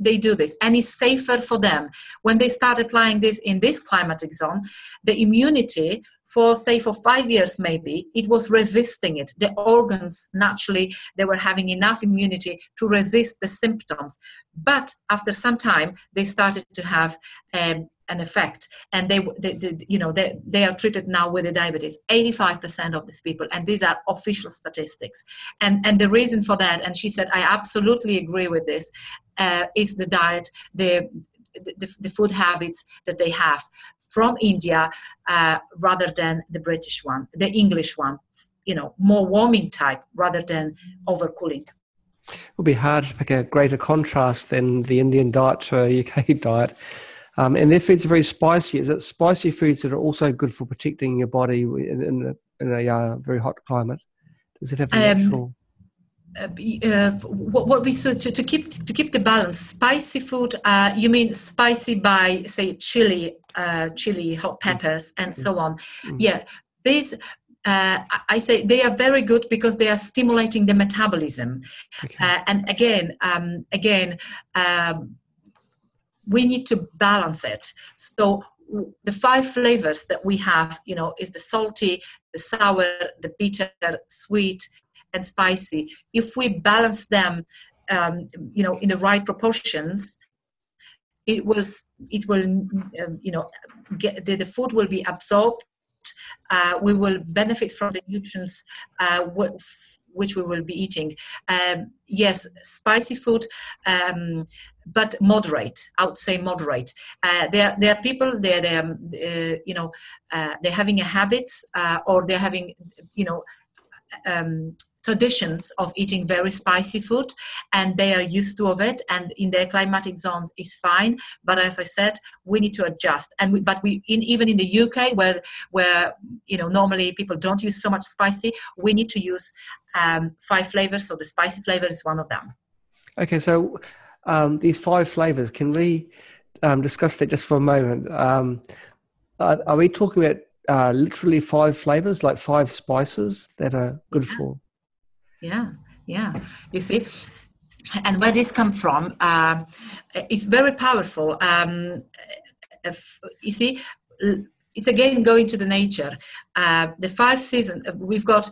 They do this, and it's safer for them. When they start applying this in this climatic zone, the immunity for 5 years maybe, it was resisting it. The organs, naturally, they were having enough immunity to resist the symptoms. But after some time, they started to have an effect, and they are treated now with the diabetes. 85% of these people, and these are official statistics. And the reason for that, and she said, I absolutely agree with this, is the diet, the food habits that they have from India, rather than the British one, the English one, more warming type rather than overcooling. It would be hard to pick a greater contrast than the Indian diet to a UK diet. And their foods are very spicy. Is it spicy foods that are also good for protecting your body in a very hot climate? Does it have a natural? What we so to keep the balance. Spicy food. You mean spicy by, say, chili, hot peppers, and so on. Yeah, these. I say they are very good because they are stimulating the metabolism. Okay. And again, we need to balance it. So the 5 flavors that we have, is the salty, the sour, the bitter, sweet, and spicy. If we balance them, in the right proportions, it will get the food will be absorbed. We will benefit from the nutrients which we will be eating. Yes, spicy food, but moderate. I would say moderate. There are people they're having a habit, or they're having traditions of eating very spicy food, and they are used to of it, and in their climatic zones is fine. But as I said, we need to adjust. And even in the UK, where normally people don't use so much spicy, we need to use 5 flavors. So the spicy flavor is one of them. Okay, so these 5 flavors, can we discuss that just for a moment? Are we talking about literally 5 flavors, like 5 spices that are good for? Yeah. You see, and where this come from, it's very powerful. You see, it's again going to the nature. The 5 seasons we've got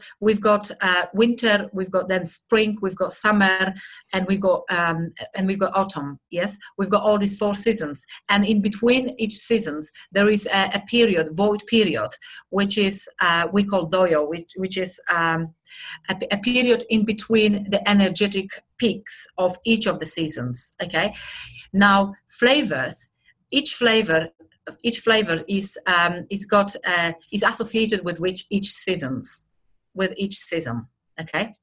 winter, we've got then spring, we've got summer, and we've got autumn. Yes, we've got all these 4 seasons, and in between each seasons there is a period, void period, which is we call doyo, which is a period in between the energetic peaks of each of the seasons. Okay, now flavors. Each flavor is associated with each season. Okay,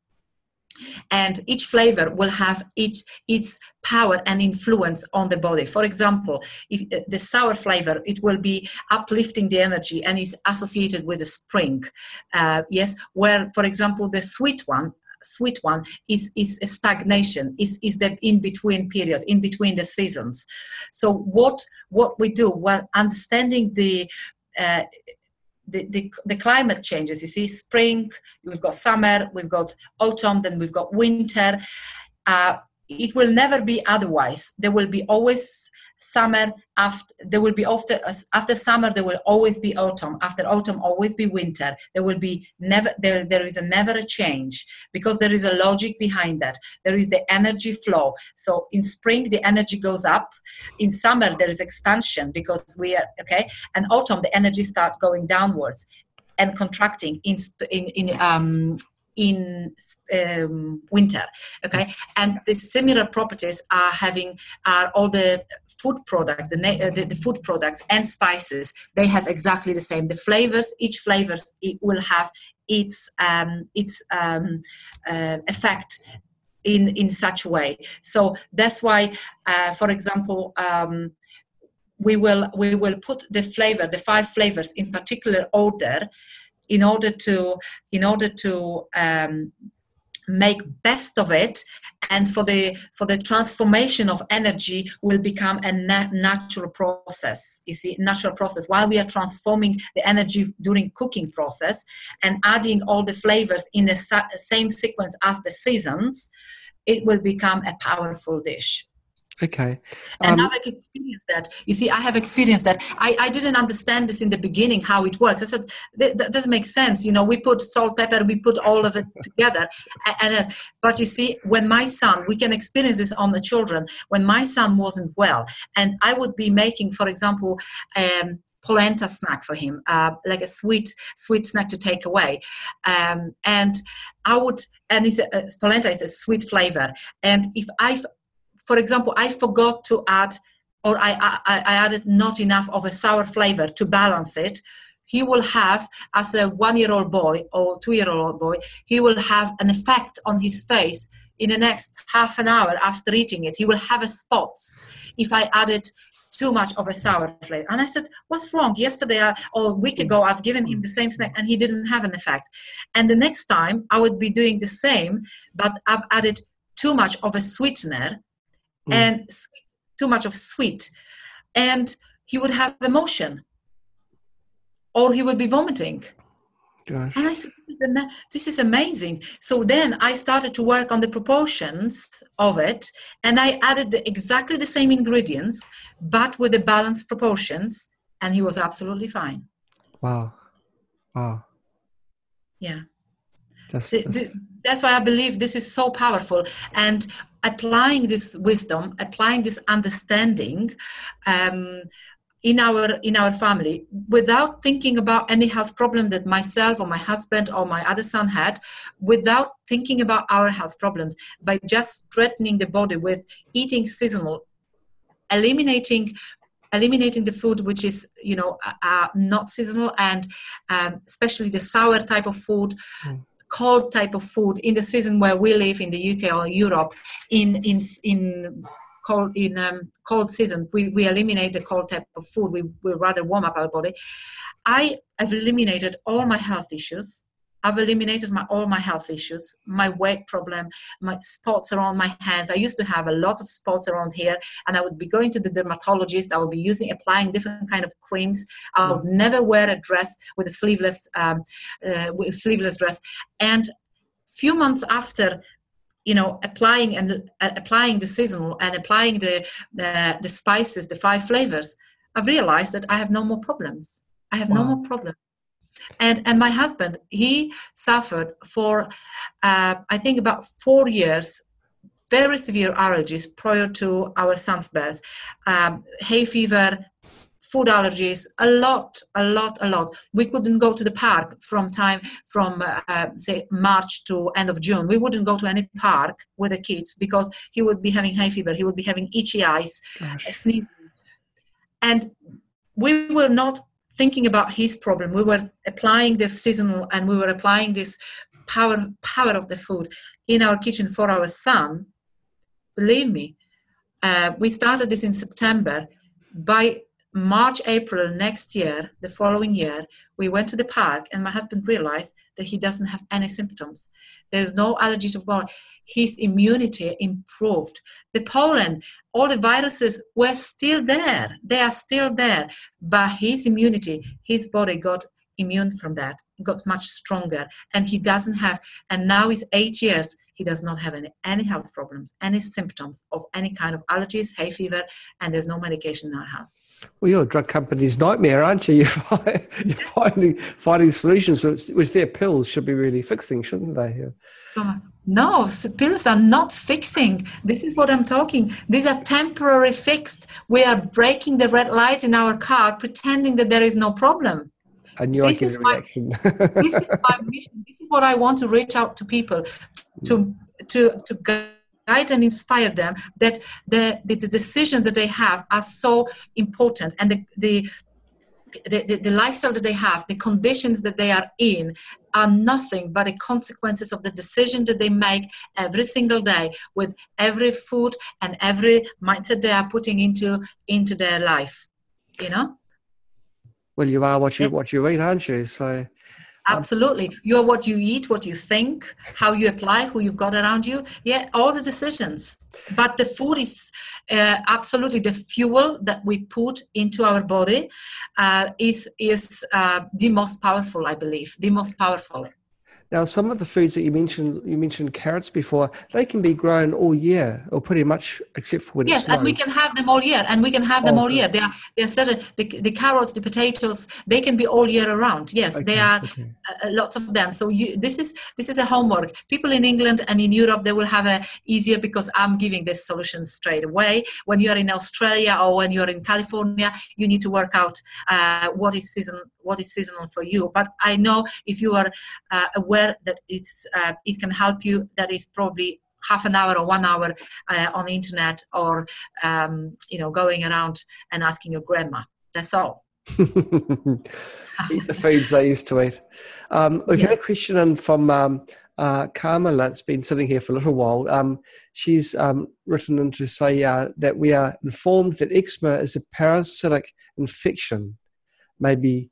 and each flavor will have its power and influence on the body. For example, if the sour flavor, it will be uplifting the energy and is associated with the spring. Yes, where, for example, the sweet one is a stagnation, is the in-between period, in between the seasons. So what we do, while understanding the climate changes, you see, spring, we've got summer, we've got autumn, then we've got winter. It will never be otherwise. There will be always summer, after summer there will always be autumn, after autumn always be winter. There is never a change, because there is a logic behind that. There is the energy flow. So in spring the energy goes up, in summer there is expansion because we are okay, and autumn the energy starts going downwards and contracting in winter. Okay, and the similar properties are all the food products, the food products and spices. They have exactly the same. The flavors, each flavor, it will have its effect in such way. So that's why, for example, we will put the 5 flavors in particular order, in order to make best of it, and for the transformation of energy will become a natural process. You see, natural process. While we are transforming the energy during cooking process and adding all the flavors in the same sequence as the seasons, it will become a powerful dish. Okay. And I've experienced that. You see, I have experienced that. I didn't understand this in the beginning, how it works. I said, that doesn't make sense. We put salt, pepper, we put all of it together. But you see, when my son, we can experience this on the children, when my son wasn't well, and I would be making, for example, polenta snack for him, like a sweet snack to take away. And polenta is a sweet flavor. And if for example, I forgot to add, or I added not enough of a sour flavor to balance it, he will have, as a 1-year-old boy or 2-year-old boy, he will have an effect on his face in the next half an hour after eating it. He will have spots if I added too much of a sour flavor. And I said, what's wrong? Yesterday or a week ago, I've given him the same snack and he didn't have an effect. And the next time I would be doing the same, but I've added too much of a sweetener and too much of sweet. And he would have emotion or he would be vomiting. Gosh. And I said, this is amazing. So then I started to work on the proportions of it, and I added exactly the same ingredients, but with the balanced proportions, and he was absolutely fine. Wow. Yeah. That's why I believe this is so powerful. And applying this wisdom, applying this understanding, in our family, without thinking about any health problem that myself or my husband or my other son had, without thinking about our health problems, by just strengthening the body with eating seasonal, eliminating the food which is not seasonal, and especially the sour type of food, cold type of food in the season where we live in the UK or Europe, in cold season, we eliminate the cold type of food. We rather warm up our body. I have eliminated all my health issues. I've eliminated all my health issues, my weight problem, my spots around my hands. I used to have a lot of spots around here, and I would be going to the dermatologist. I would be applying different kind of creams. I would never wear a dress with a sleeveless dress. And few months after, applying the seasonal and applying the spices, the 5 flavors, I've realized that I have no more problems. I have no more problems. And my husband, he suffered for, I think about 4 years, very severe allergies prior to our son's birth, hay fever, food allergies, a lot. We couldn't go to the park from say March to end of June. We wouldn't go to any park with the kids because he would be having hay fever. He would be having itchy eyes, sneezing. And we were not thinking about his problem. We were applying the seasonal, and we were applying this power of the food in our kitchen for our son. Believe me, we started this in September. By March, April next year, the following year, we went to the park, and my husband realized that he doesn't have any symptoms. There's no allergy to pollen. His immunity improved. The pollen, all the viruses were still there. They are still there. But his immunity, his body got immune from that. It got much stronger. And he doesn't have, and now he's 8 years, he does not have any health problems, any symptoms of any kind of allergies, hay fever, and there's no medication in our house. Well, you're a drug company's nightmare, aren't you? You're finding solutions which their pills should be really fixing, shouldn't they? No, pills are not fixing. This is what I'm talking. These are temporary fixed. We are breaking the red light in our car, pretending that there is no problem. This is my mission. This is what I want to reach out to people, to guide and inspire them that the decisions that they have are so important, and the lifestyle that they have, the conditions that they are in, are nothing but the consequences of the decision that they make every single day with every food and every mindset they are putting into their life. Well, you are what you eat, aren't you? So absolutely. You are what you eat, what you think, how you apply, who you've got around you. Yeah, all the decisions. But the food is absolutely the fuel that we put into our body is the most powerful, I believe, the most powerful. Now, some of the foods that you mentioned carrots before, they can be grown all year, or pretty much, except for when it's snowing. And we can have them all year, They are certain. The carrots, the potatoes, they can be all year around. Yes, they are lots of them. So this is a homework. People in England and in Europe, they will have a easier, because I'm giving this solution straight away. When you are in Australia or when you are in California, you need to work out what is seasonal for you. But I know if you are aware that it can help you, that is probably half an hour or 1 hour on the internet, or going around and asking your grandma. That's all. Eat the foods they used to eat. We've had a question in from Carmela's been sitting here for a little while. She's written in to say that we are informed that eczema is a parasitic infection, maybe,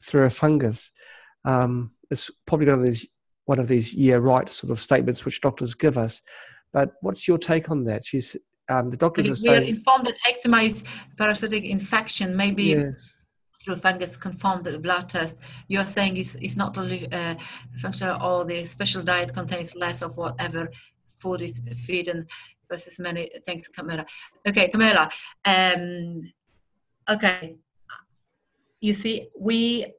through a fungus. It's probably one of these right sort of statements which doctors give us. But what's your take on that? She's the doctors are saying we are informed that eczema is parasitic infection, maybe. Yes. Through fungus confirmed the blood test. You are saying it's not only functional, or the special diet contains less of whatever food is feeding versus many. Thanks, Camilla. Okay, Camilla. Okay. You see, we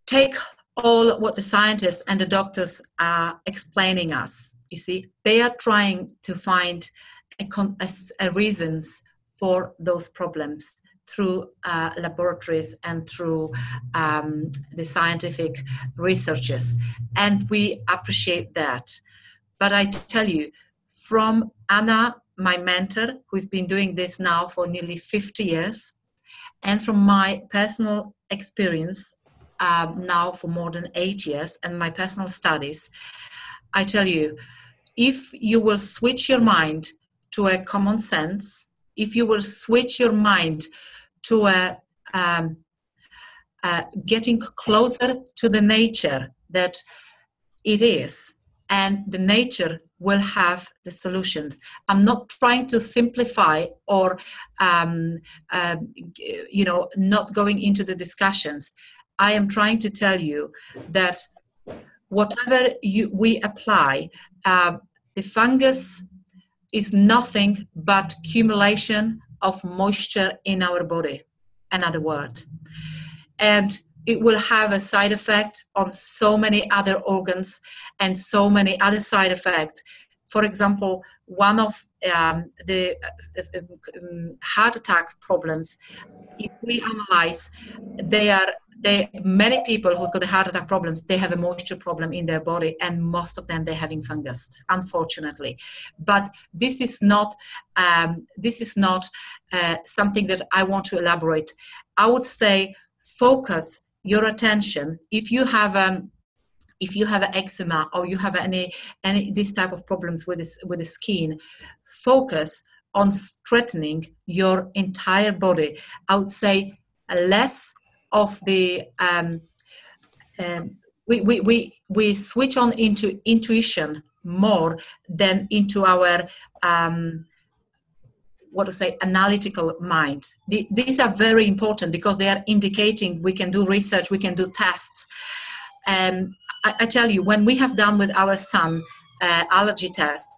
take all what the scientists and the doctors are explaining us. You see, they are trying to find a reasons for those problems through laboratories and through the scientific researches. And we appreciate that. But I tell you, from Anna, my mentor, who's been doing this now for nearly 50 years, and from my personal experience now for more than 8 years, and my personal studies, I tell you, if you will switch your mind to a common sense, if you will switch your mind to getting closer to the nature that it is, and the nature will have the solutions. I'm not trying to simplify or not going into the discussions. I am trying to tell you that whatever we apply, the fungus is nothing but accumulation of moisture in our body, another word. And it will have a side effect on so many other organs and so many other side effects. For example, one of the heart attack problems, if we analyze, many people who've got the heart attack problems, they have a moisture problem in their body, and most of them they're having fungus, unfortunately. But this is not something that I want to elaborate. I would say focus your attention. If you have eczema, or you have any this type of problems with the skin, focus on strengthening your entire body. I would say less of the we switch on into intuition more than into our analytical mind. These are very important because they are indicating we can do research, we can do tests. I tell you, when we have done with our son allergy test,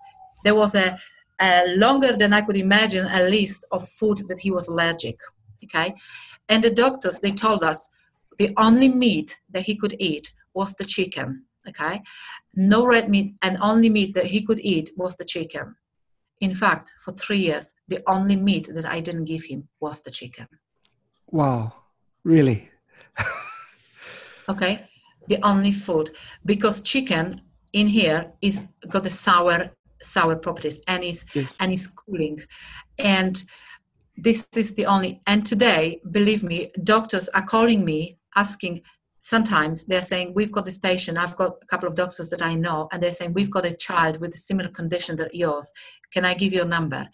there was a longer than I could imagine a list of food that he was allergic. Okay, and the doctors, they told us the only meat that he could eat was the chicken. Okay, no red meat, and only meat that he could eat was the chicken. In fact, for 3 years, the only meat that I didn't give him was the chicken. Wow, really? Okay, the only food, because chicken in here is got the sour properties, and is cooling, and this is the only. And today, believe me, doctors are calling me asking. Sometimes they're saying, we've got this patient, I've got a couple of doctors that I know, and they're saying, we've got a child with a similar condition that yours. Can I give you a number?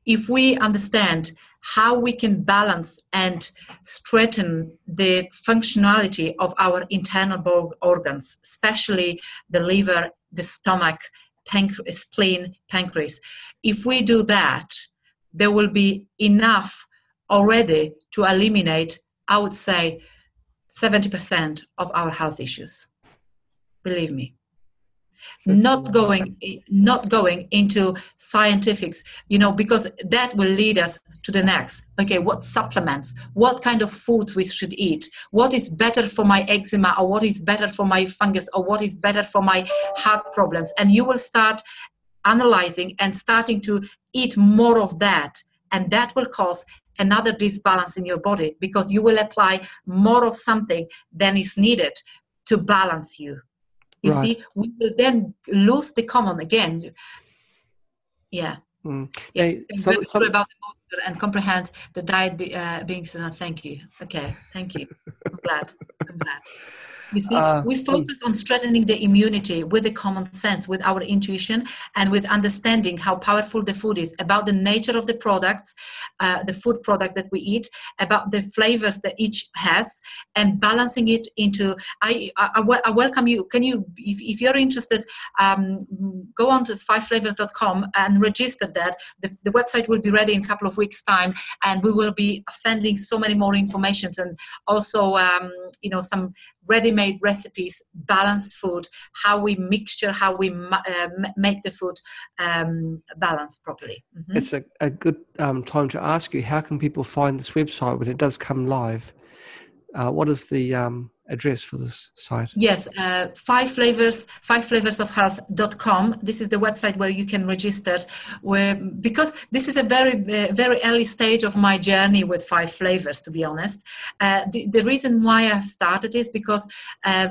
If we understand how we can balance and strengthen the functionality of our internal organs, especially the liver, the stomach, spleen, pancreas, if we do that, there will be enough already to eliminate, I would say, 70% of our health issues. Believe me. Not going into scientifics, because that will lead us to the next. Okay, what supplements, what kind of foods we should eat, what is better for my eczema, or what is better for my fungus, or what is better for my heart problems. And you will start analyzing and starting to eat more of that. And that will cause another disbalance in your body, because you will apply more of something than is needed to balance you. You see, we will then lose the common again. Yeah. Yeah. About the moisture and comprehend the diet being. Thank you. Okay. Thank you. glad. I'm glad. You see, we focus on strengthening the immunity with the common sense, with our intuition, and with understanding how powerful the food is, about the nature of the products, the food product that we eat, about the flavors that each has, and balancing it into. I welcome you. Can you, if you're interested, go on to 5flavors.com and register that. The website will be ready in a couple of weeks' time, and we will be sending so many more information, and also some ready-made recipes, balanced food, how we make the food balanced properly. Mm-hmm. It's a good time to ask you, how can people find this website when it does come live? What is the address for this site? Yes, 5flavors of health.com. This is the website where you can register. Because this is a very, very early stage of my journey with 5 Flavors, to be honest. The reason why I've started is because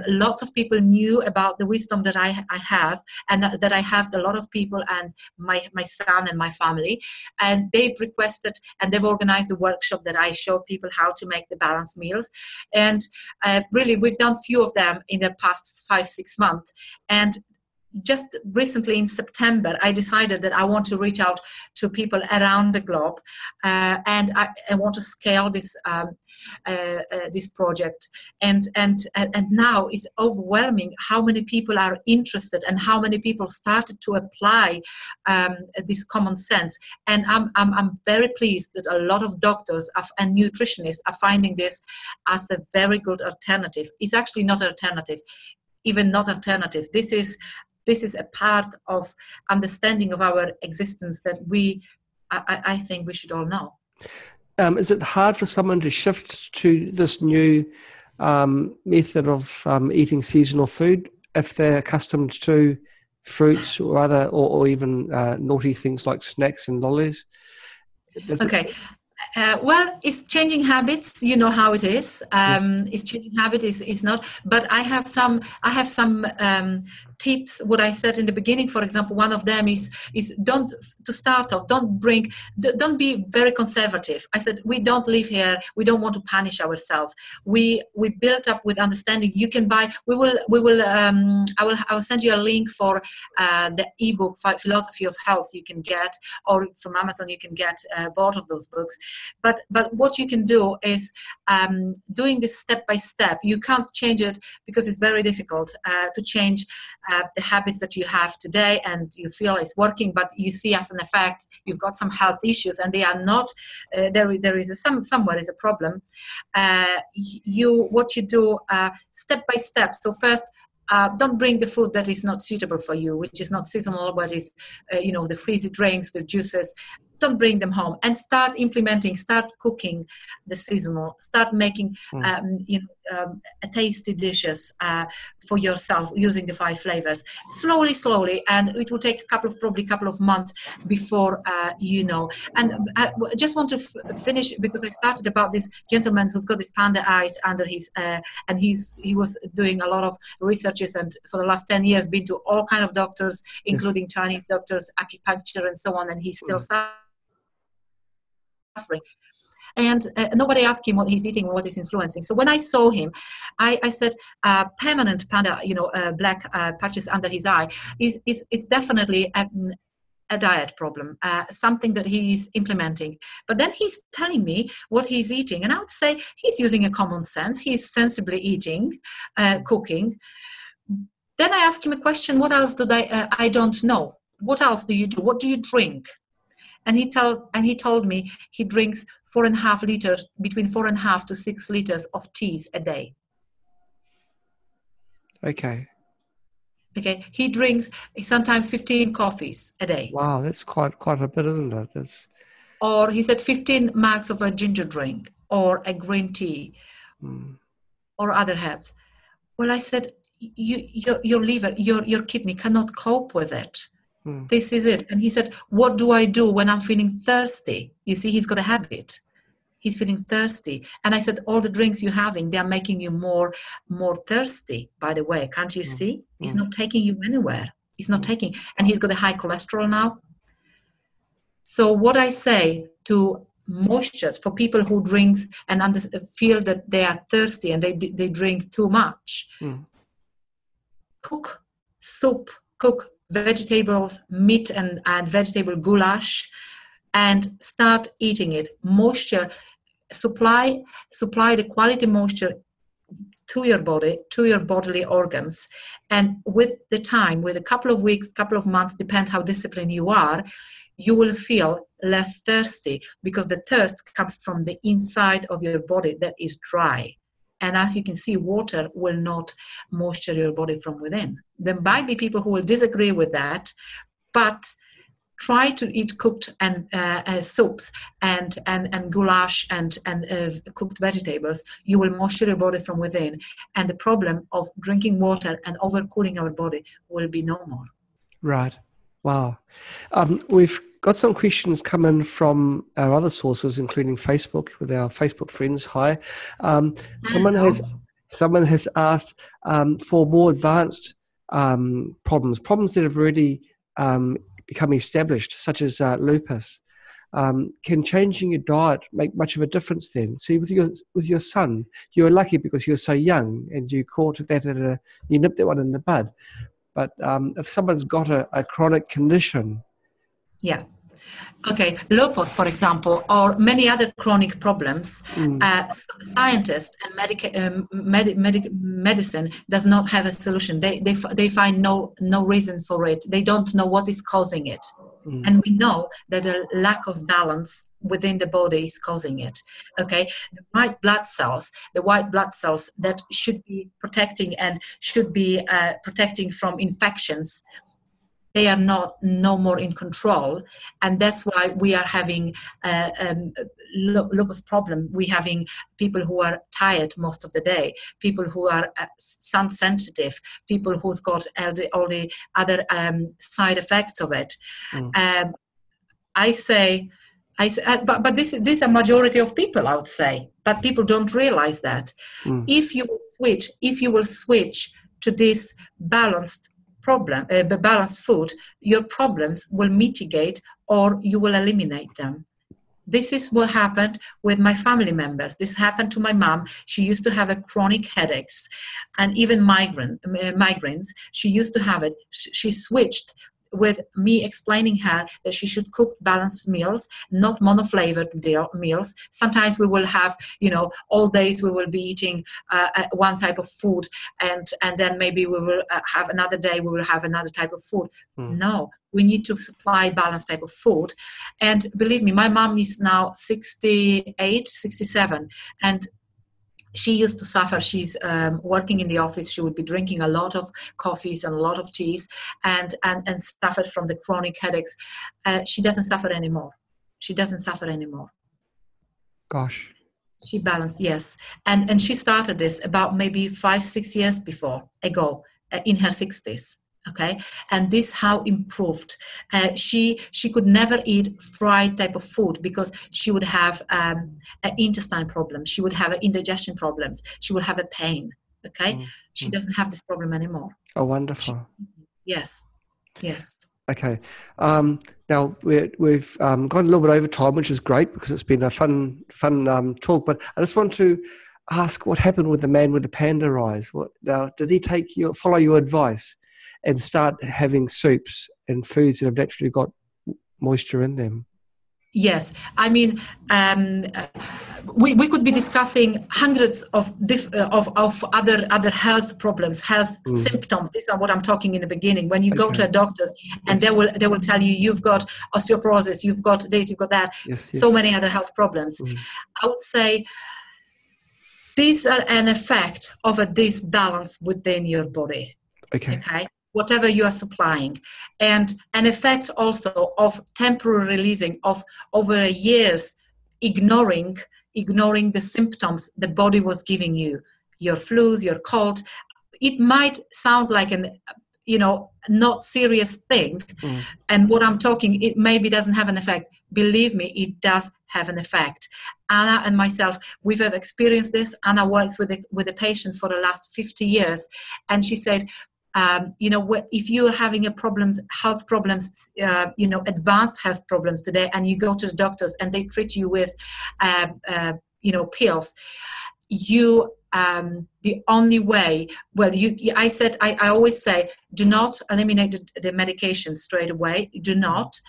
lots of people knew about the wisdom that I have, and that I have a lot of people, and my son and my family, and they've requested and they've organized a workshop that I show people how to make the balanced meals. And really, we've done few of them in the past 5-6 months. And just recently in September, I decided that I want to reach out to people around the globe, and I want to scale this this project. And now it's overwhelming how many people are interested and how many people started to apply this common sense. And I'm very pleased that a lot of doctors and nutritionists are finding this as a very good alternative. It's actually not alternative, even not alternative. This is a part of understanding of our existence that I think we should all know. Is it hard for someone to shift to this new method of eating seasonal food if they're accustomed to fruits or other, or even naughty things like snacks and lollies? Well, it's changing habits. You know how it is. Yes. It's changing habits is not. But I have some tips. What I said in the beginning, for example, one of them is don't be very conservative. I said we don't live here. We don't want to punish ourselves. We built up with understanding. You can buy. I will send you a link for the ebook Philosophy of Health. You can get, or from Amazon you can get both of those books. But what you can do is doing this step by step. You can't change it because it's very difficult to change the habits that you have today, and you feel it's working, but you see as an effect you've got some health issues, and they are not. There is somewhere is a problem. What you do step by step. So first. Don't bring the food that is not suitable for you, which is not seasonal, but is, the frizzy drinks, the juices. Don't bring them home, and start cooking the seasonal. Start making, tasty dishes for yourself using the 5 flavors. Slowly, and it will take probably a couple of months before And I just want to finish, because I started about this gentleman who's got this panda eyes under his, and he was doing a lot of researches, and for the last 10 years been to all kind of doctors, including Chinese doctors, acupuncture, and so on, and he's still suffering. And nobody asked him what he's eating, what is influencing. So when I saw him, I said, permanent panda, black patches under his eye is definitely a diet problem, something that he's implementing. But then he's telling me what he's eating, and I would say he's using a common sense. He's sensibly eating, cooking. Then I asked him a question: what else do I don't know? What else do you do? What do you drink? And he told me he drinks 4.5 liters, between 4.5 to 6 liters of teas a day. Okay. He drinks sometimes 15 coffees a day. Wow, that's quite a bit, isn't it? Or he said 15 mugs of a ginger drink or a green tea or other herbs. Well, I said, your liver, your kidney cannot cope with it. This is it. And he said, what do I do when I'm feeling thirsty? You see, he's got a habit. He's feeling thirsty. And I said, all the drinks you're having, they're making you more thirsty, by the way. Can't you see? It's not taking you anywhere. It's not taking. And he's got a high cholesterol now. So what I say to moisture for people who drink and feel that they are thirsty and they drink too much. Cook soup, cook vegetables, meat and vegetable goulash, and start eating it. Moisture, supply the quality moisture to your body, to your bodily organs. And with the time, with a couple of weeks, couple of months, depends how disciplined you are, you will feel less thirsty, because the thirst comes from the inside of your body that is dry. And as you can see, water will not moisture your body from within. There might be people who will disagree with that, but try to eat cooked and soups and goulash and cooked vegetables. You will moisture your body from within, and the problem of drinking water and overcooling our body will be no more. Right. Wow. We've got some questions coming from our other sources, including Facebook, with our Facebook friends. Hi. Someone has asked for more advanced problems that have already become established, such as lupus. Can changing your diet make much of a difference then? See, with your son, you were lucky because you were so young and you caught that you nipped that one in the bud. But if someone's got a chronic condition. Yeah. Okay, lupus, for example, or many other chronic problems, scientists and medicine does not have a solution. They find no reason for it. They don't know what is causing it. And we know that a lack of balance within the body is causing it. Okay, the white blood cells that should be protecting and should be protecting from infections, they are no more in control, and that's why we are having lupus problem. We're having people who are tired most of the day, people who are sun sensitive, people who's got all the other side effects of it. But this is a majority of people, I would say, but people don't realize that. If you will switch to this balanced food, your problems will mitigate or you will eliminate them. This is what happened with my family members. This happened to my mom. She used to have a chronic headaches and even migraines. She used to have it. She switched with me explaining her that she should cook balanced meals, not monoflavored meals. Sometimes we will have, all days we will be eating one type of food, and then maybe we will have another day we will have another type of food. No, we need to supply balanced type of food. And believe me, my mom is now 68, 67, and she used to suffer. She's working in the office. She would be drinking a lot of coffees and a lot of teas and suffered from the chronic headaches. She doesn't suffer anymore. Gosh. She balanced, yes. And she started this about maybe 5-6 years ago, in her 60s. Okay, and this how improved. She could never eat fried type of food because she would have an intestine problem. She would have indigestion problems. She would have a pain. Okay, she doesn't have this problem anymore. Oh, wonderful. Yes. Okay. Now we've gone a little bit over time, which is great because it's been a fun talk. But I just want to ask, what happened with the man with the panda eyes? Did he follow your advice and start having soups and foods that have naturally got moisture in them? Yes, I mean, we could be discussing hundreds of other health problems, health symptoms. These are what I'm talking in the beginning. When you go to a doctor's and they will tell you you've got osteoporosis, you've got this, you've got that, so many other health problems. I would say these are an effect of a disbalance within your body. Okay. Whatever you are supplying, and an effect also of temporary releasing of over years ignoring the symptoms the body was giving you, your flus, your cold. It might sound like not serious thing, and what I'm talking, it maybe doesn't have an effect. Believe me, it does have an effect. Anna and myself, we have experienced this. Anna works with the patients for the last 50 years, and she said, if you're having health problems, advanced health problems today, and you go to the doctors and they treat you with, pills, the only way, I always say, do not eliminate the medication straight away. Do not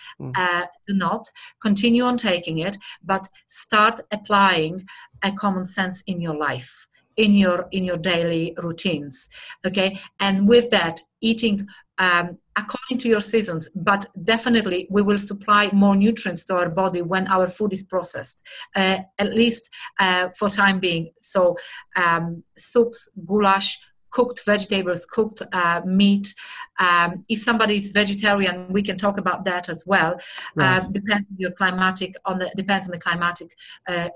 continue on taking it, but start applying a common sense in your life, in your daily routines. Okay, and with that, eating according to your seasons, but definitely we will supply more nutrients to our body when our food is processed, at least for time being. So soups, goulash, cooked vegetables, cooked meat. If somebody is vegetarian, we can talk about that as well. Right. Depends on the climatic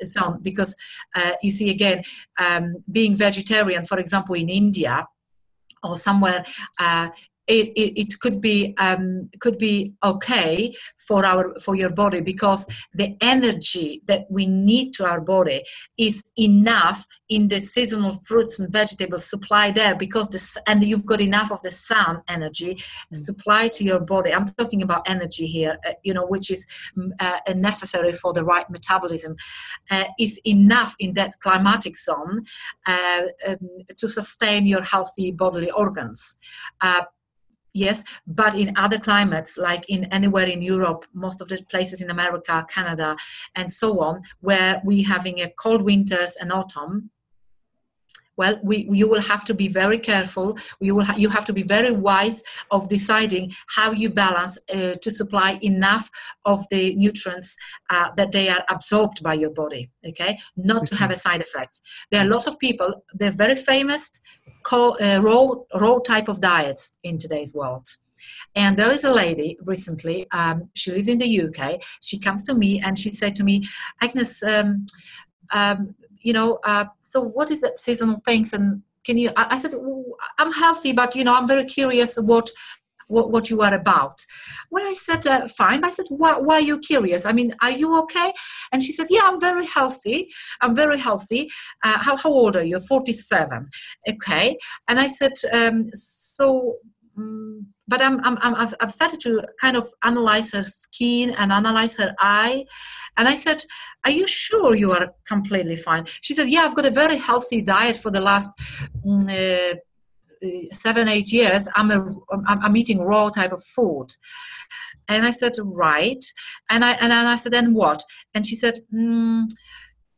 zone, because you see, again, being vegetarian, for example, in India or somewhere, it could be okay for your body, because the energy that we need to our body is enough in the seasonal fruits and vegetables supply there, because and you've got enough of the sun energy supply to your body. I'm talking about energy here, which is necessary for the right metabolism, is enough in that climatic zone to sustain your healthy bodily organs. Yes, but in other climates, like anywhere in Europe, most of the places in America, Canada, and so on, where we're having a cold winters and autumn, well, you will have to be very careful. You have to be very wise of deciding how you balance to supply enough of the nutrients that they are absorbed by your body. Okay, not to have a side effects. There are lots of people. They're very famous. Raw type of diets in today's world. And there is a lady recently, she lives in the UK. She comes to me and she said to me, Agnes, so what is that seasonal things? And can you, I said, I'm healthy, but, I'm very curious what you are about. Well, I said, fine. I said, why are you curious? I mean, are you okay? And she said, yeah, I'm very healthy. How old are you? 47. Okay. And I said, but I've started to kind of analyze her skin and analyze her eye. And I said, are you sure you are completely fine? She said, yeah, I've got a very healthy diet for the last 7-8 years. I'm eating raw type of food. And I said, right. And I said, then what? And she said,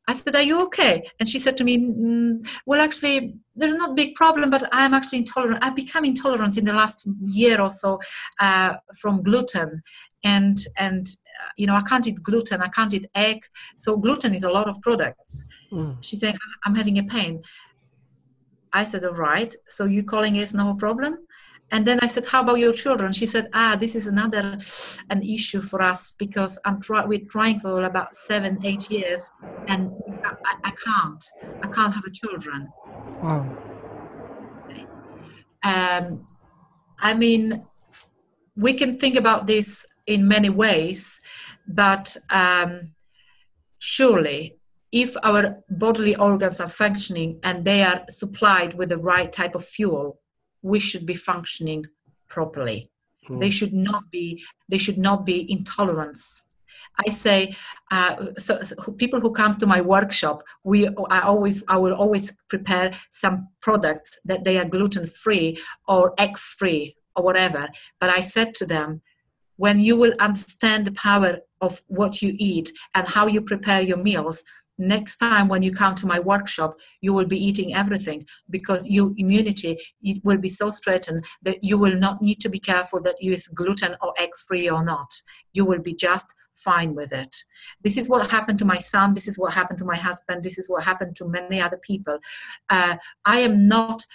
I said, are you okay? And she said to me, well, actually, there's not a big problem, but I'm actually intolerant. I've become intolerant in the last year or so from gluten. And I can't eat gluten. I can't eat egg. So gluten is a lot of products. She's saying, I'm having a pain. I said, all right. So you calling it no problem? And then I said, how about your children? She said, this is an issue for us, because we're trying for about 7-8 years, and I can't have a children. Wow. I mean, we can think about this in many ways, but surely, if our bodily organs are functioning and they are supplied with the right type of fuel, we should be functioning properly. They should not be intolerance. I say, so people who comes to my workshop, I will always prepare some products that they are gluten-free or egg-free or whatever. But I said to them, when you will understand the power of what you eat and how you prepare your meals, next time when you come to my workshop, you will be eating everything, because your immunity will be so straightened that you will not need to be careful that you is gluten or egg free or not. You will be just fine with it. This is what happened to my son. This is what happened to my husband. This is what happened to many other people. I am not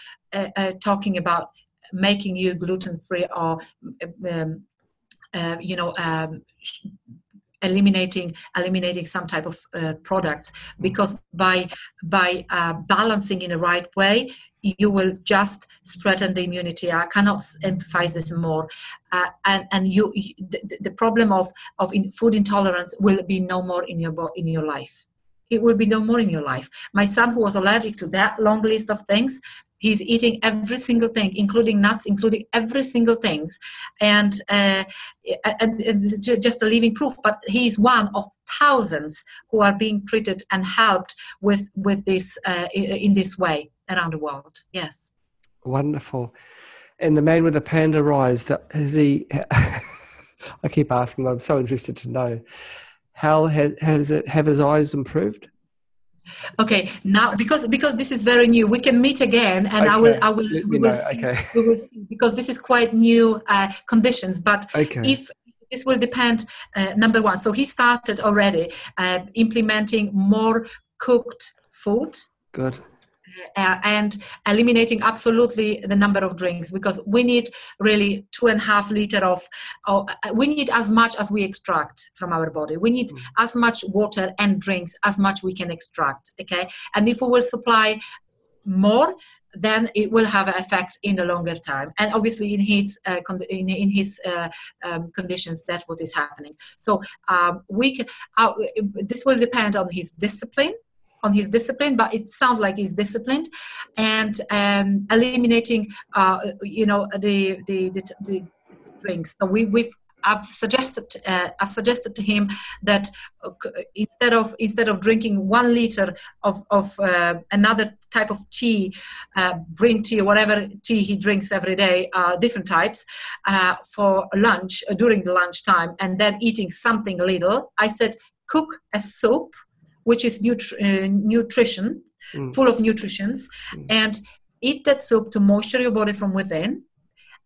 talking about making you gluten free or eliminating some type of products, because by balancing in the right way, you will just strengthen the immunity. I cannot emphasize this more. And the problem of food intolerance will be no more in your life. It will be no more in your life. My son, who was allergic to that long list of things, He's eating every single thing, including nuts, including every single thing, and it's just a living proof. But he's one of thousands who are being treated and helped with this in this way around the world. Yes. Wonderful. And the man with the panda eyes, has he? I keep asking. I'm so interested to know. How have his eyes improved? Okay, now because this is very new, we can meet again, and okay. we will see, because this is quite new conditions. But if this will depend, number one, so he started already implementing more cooked food. Good. And eliminating absolutely the number of drinks, because we need really 2.5 liters we need as much as we extract from our body. We need as much water and drinks as much we can extract. Okay, and if we will supply more, then it will have an effect in the longer time. And obviously in his conditions, that's what is happening. So this will depend on his discipline, but it sounds like he's disciplined, and eliminating, the drinks. So I've suggested to him that instead of drinking 1 liter of another type of tea, green tea or whatever tea he drinks every day, different types, for lunch during the lunchtime, and then eating something little, I said cook a soup which is nutrition, full of nutrients, and eat that soup to moisture your body from within,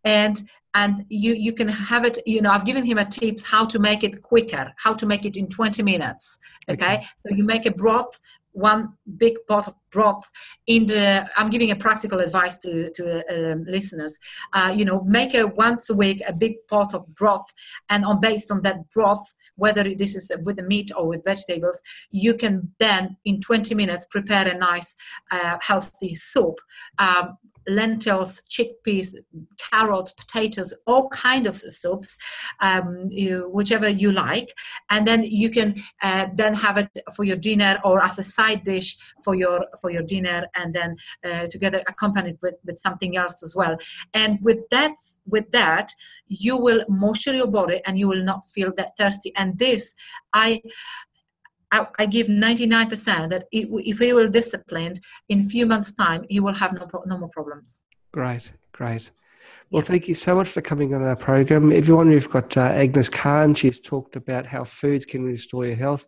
and you can have it. I've given him a tips how to make it quicker, how to make it in 20 minutes. Okay. So you make a broth, one big pot of broth I'm giving a practical advice to listeners. Make once a week a big pot of broth, and based on that broth, whether this is with the meat or with vegetables, you can then in 20 minutes prepare a nice healthy soup. Lentils, chickpeas, carrot, potatoes, all kind of soups, whichever you like, and then you can then have it for your dinner or as a side dish for your dinner, and then together accompanied with something else as well. And with that, you will moisture your body and you will not feel that thirsty. And this, I give 99% that if he will disciplined, in a few months' time, he will have no more problems. Great. Well, thank you so much for coming on our program. Everyone, we've got Agnes Khan. She's talked about how foods can restore your health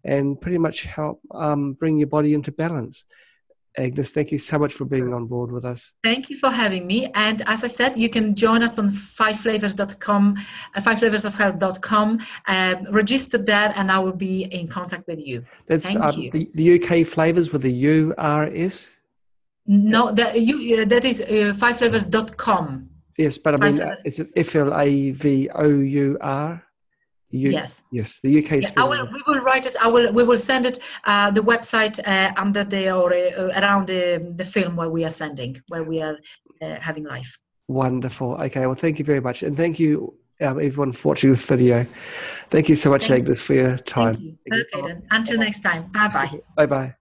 and pretty much help bring your body into balance. Agnes, thank you so much for being on board with us. Thank you for having me. And as I said, you can join us on 5flavors.com, 5flavorsofhealth.com. Register there, and I will be in contact with you. That's the UK flavors with the URS? No, that is 5flavors.com. Yes, but I mean, is it FLAVOUR? Yes. Yes, the UK. Yeah, we will write it. We will send it the website under around the film where we are having live. Wonderful. Okay, well, thank you very much, and thank you everyone for watching this video. Thank you so much, Agnes, for your time. Thank you. Okay, then. Until next time. Bye bye. Bye bye.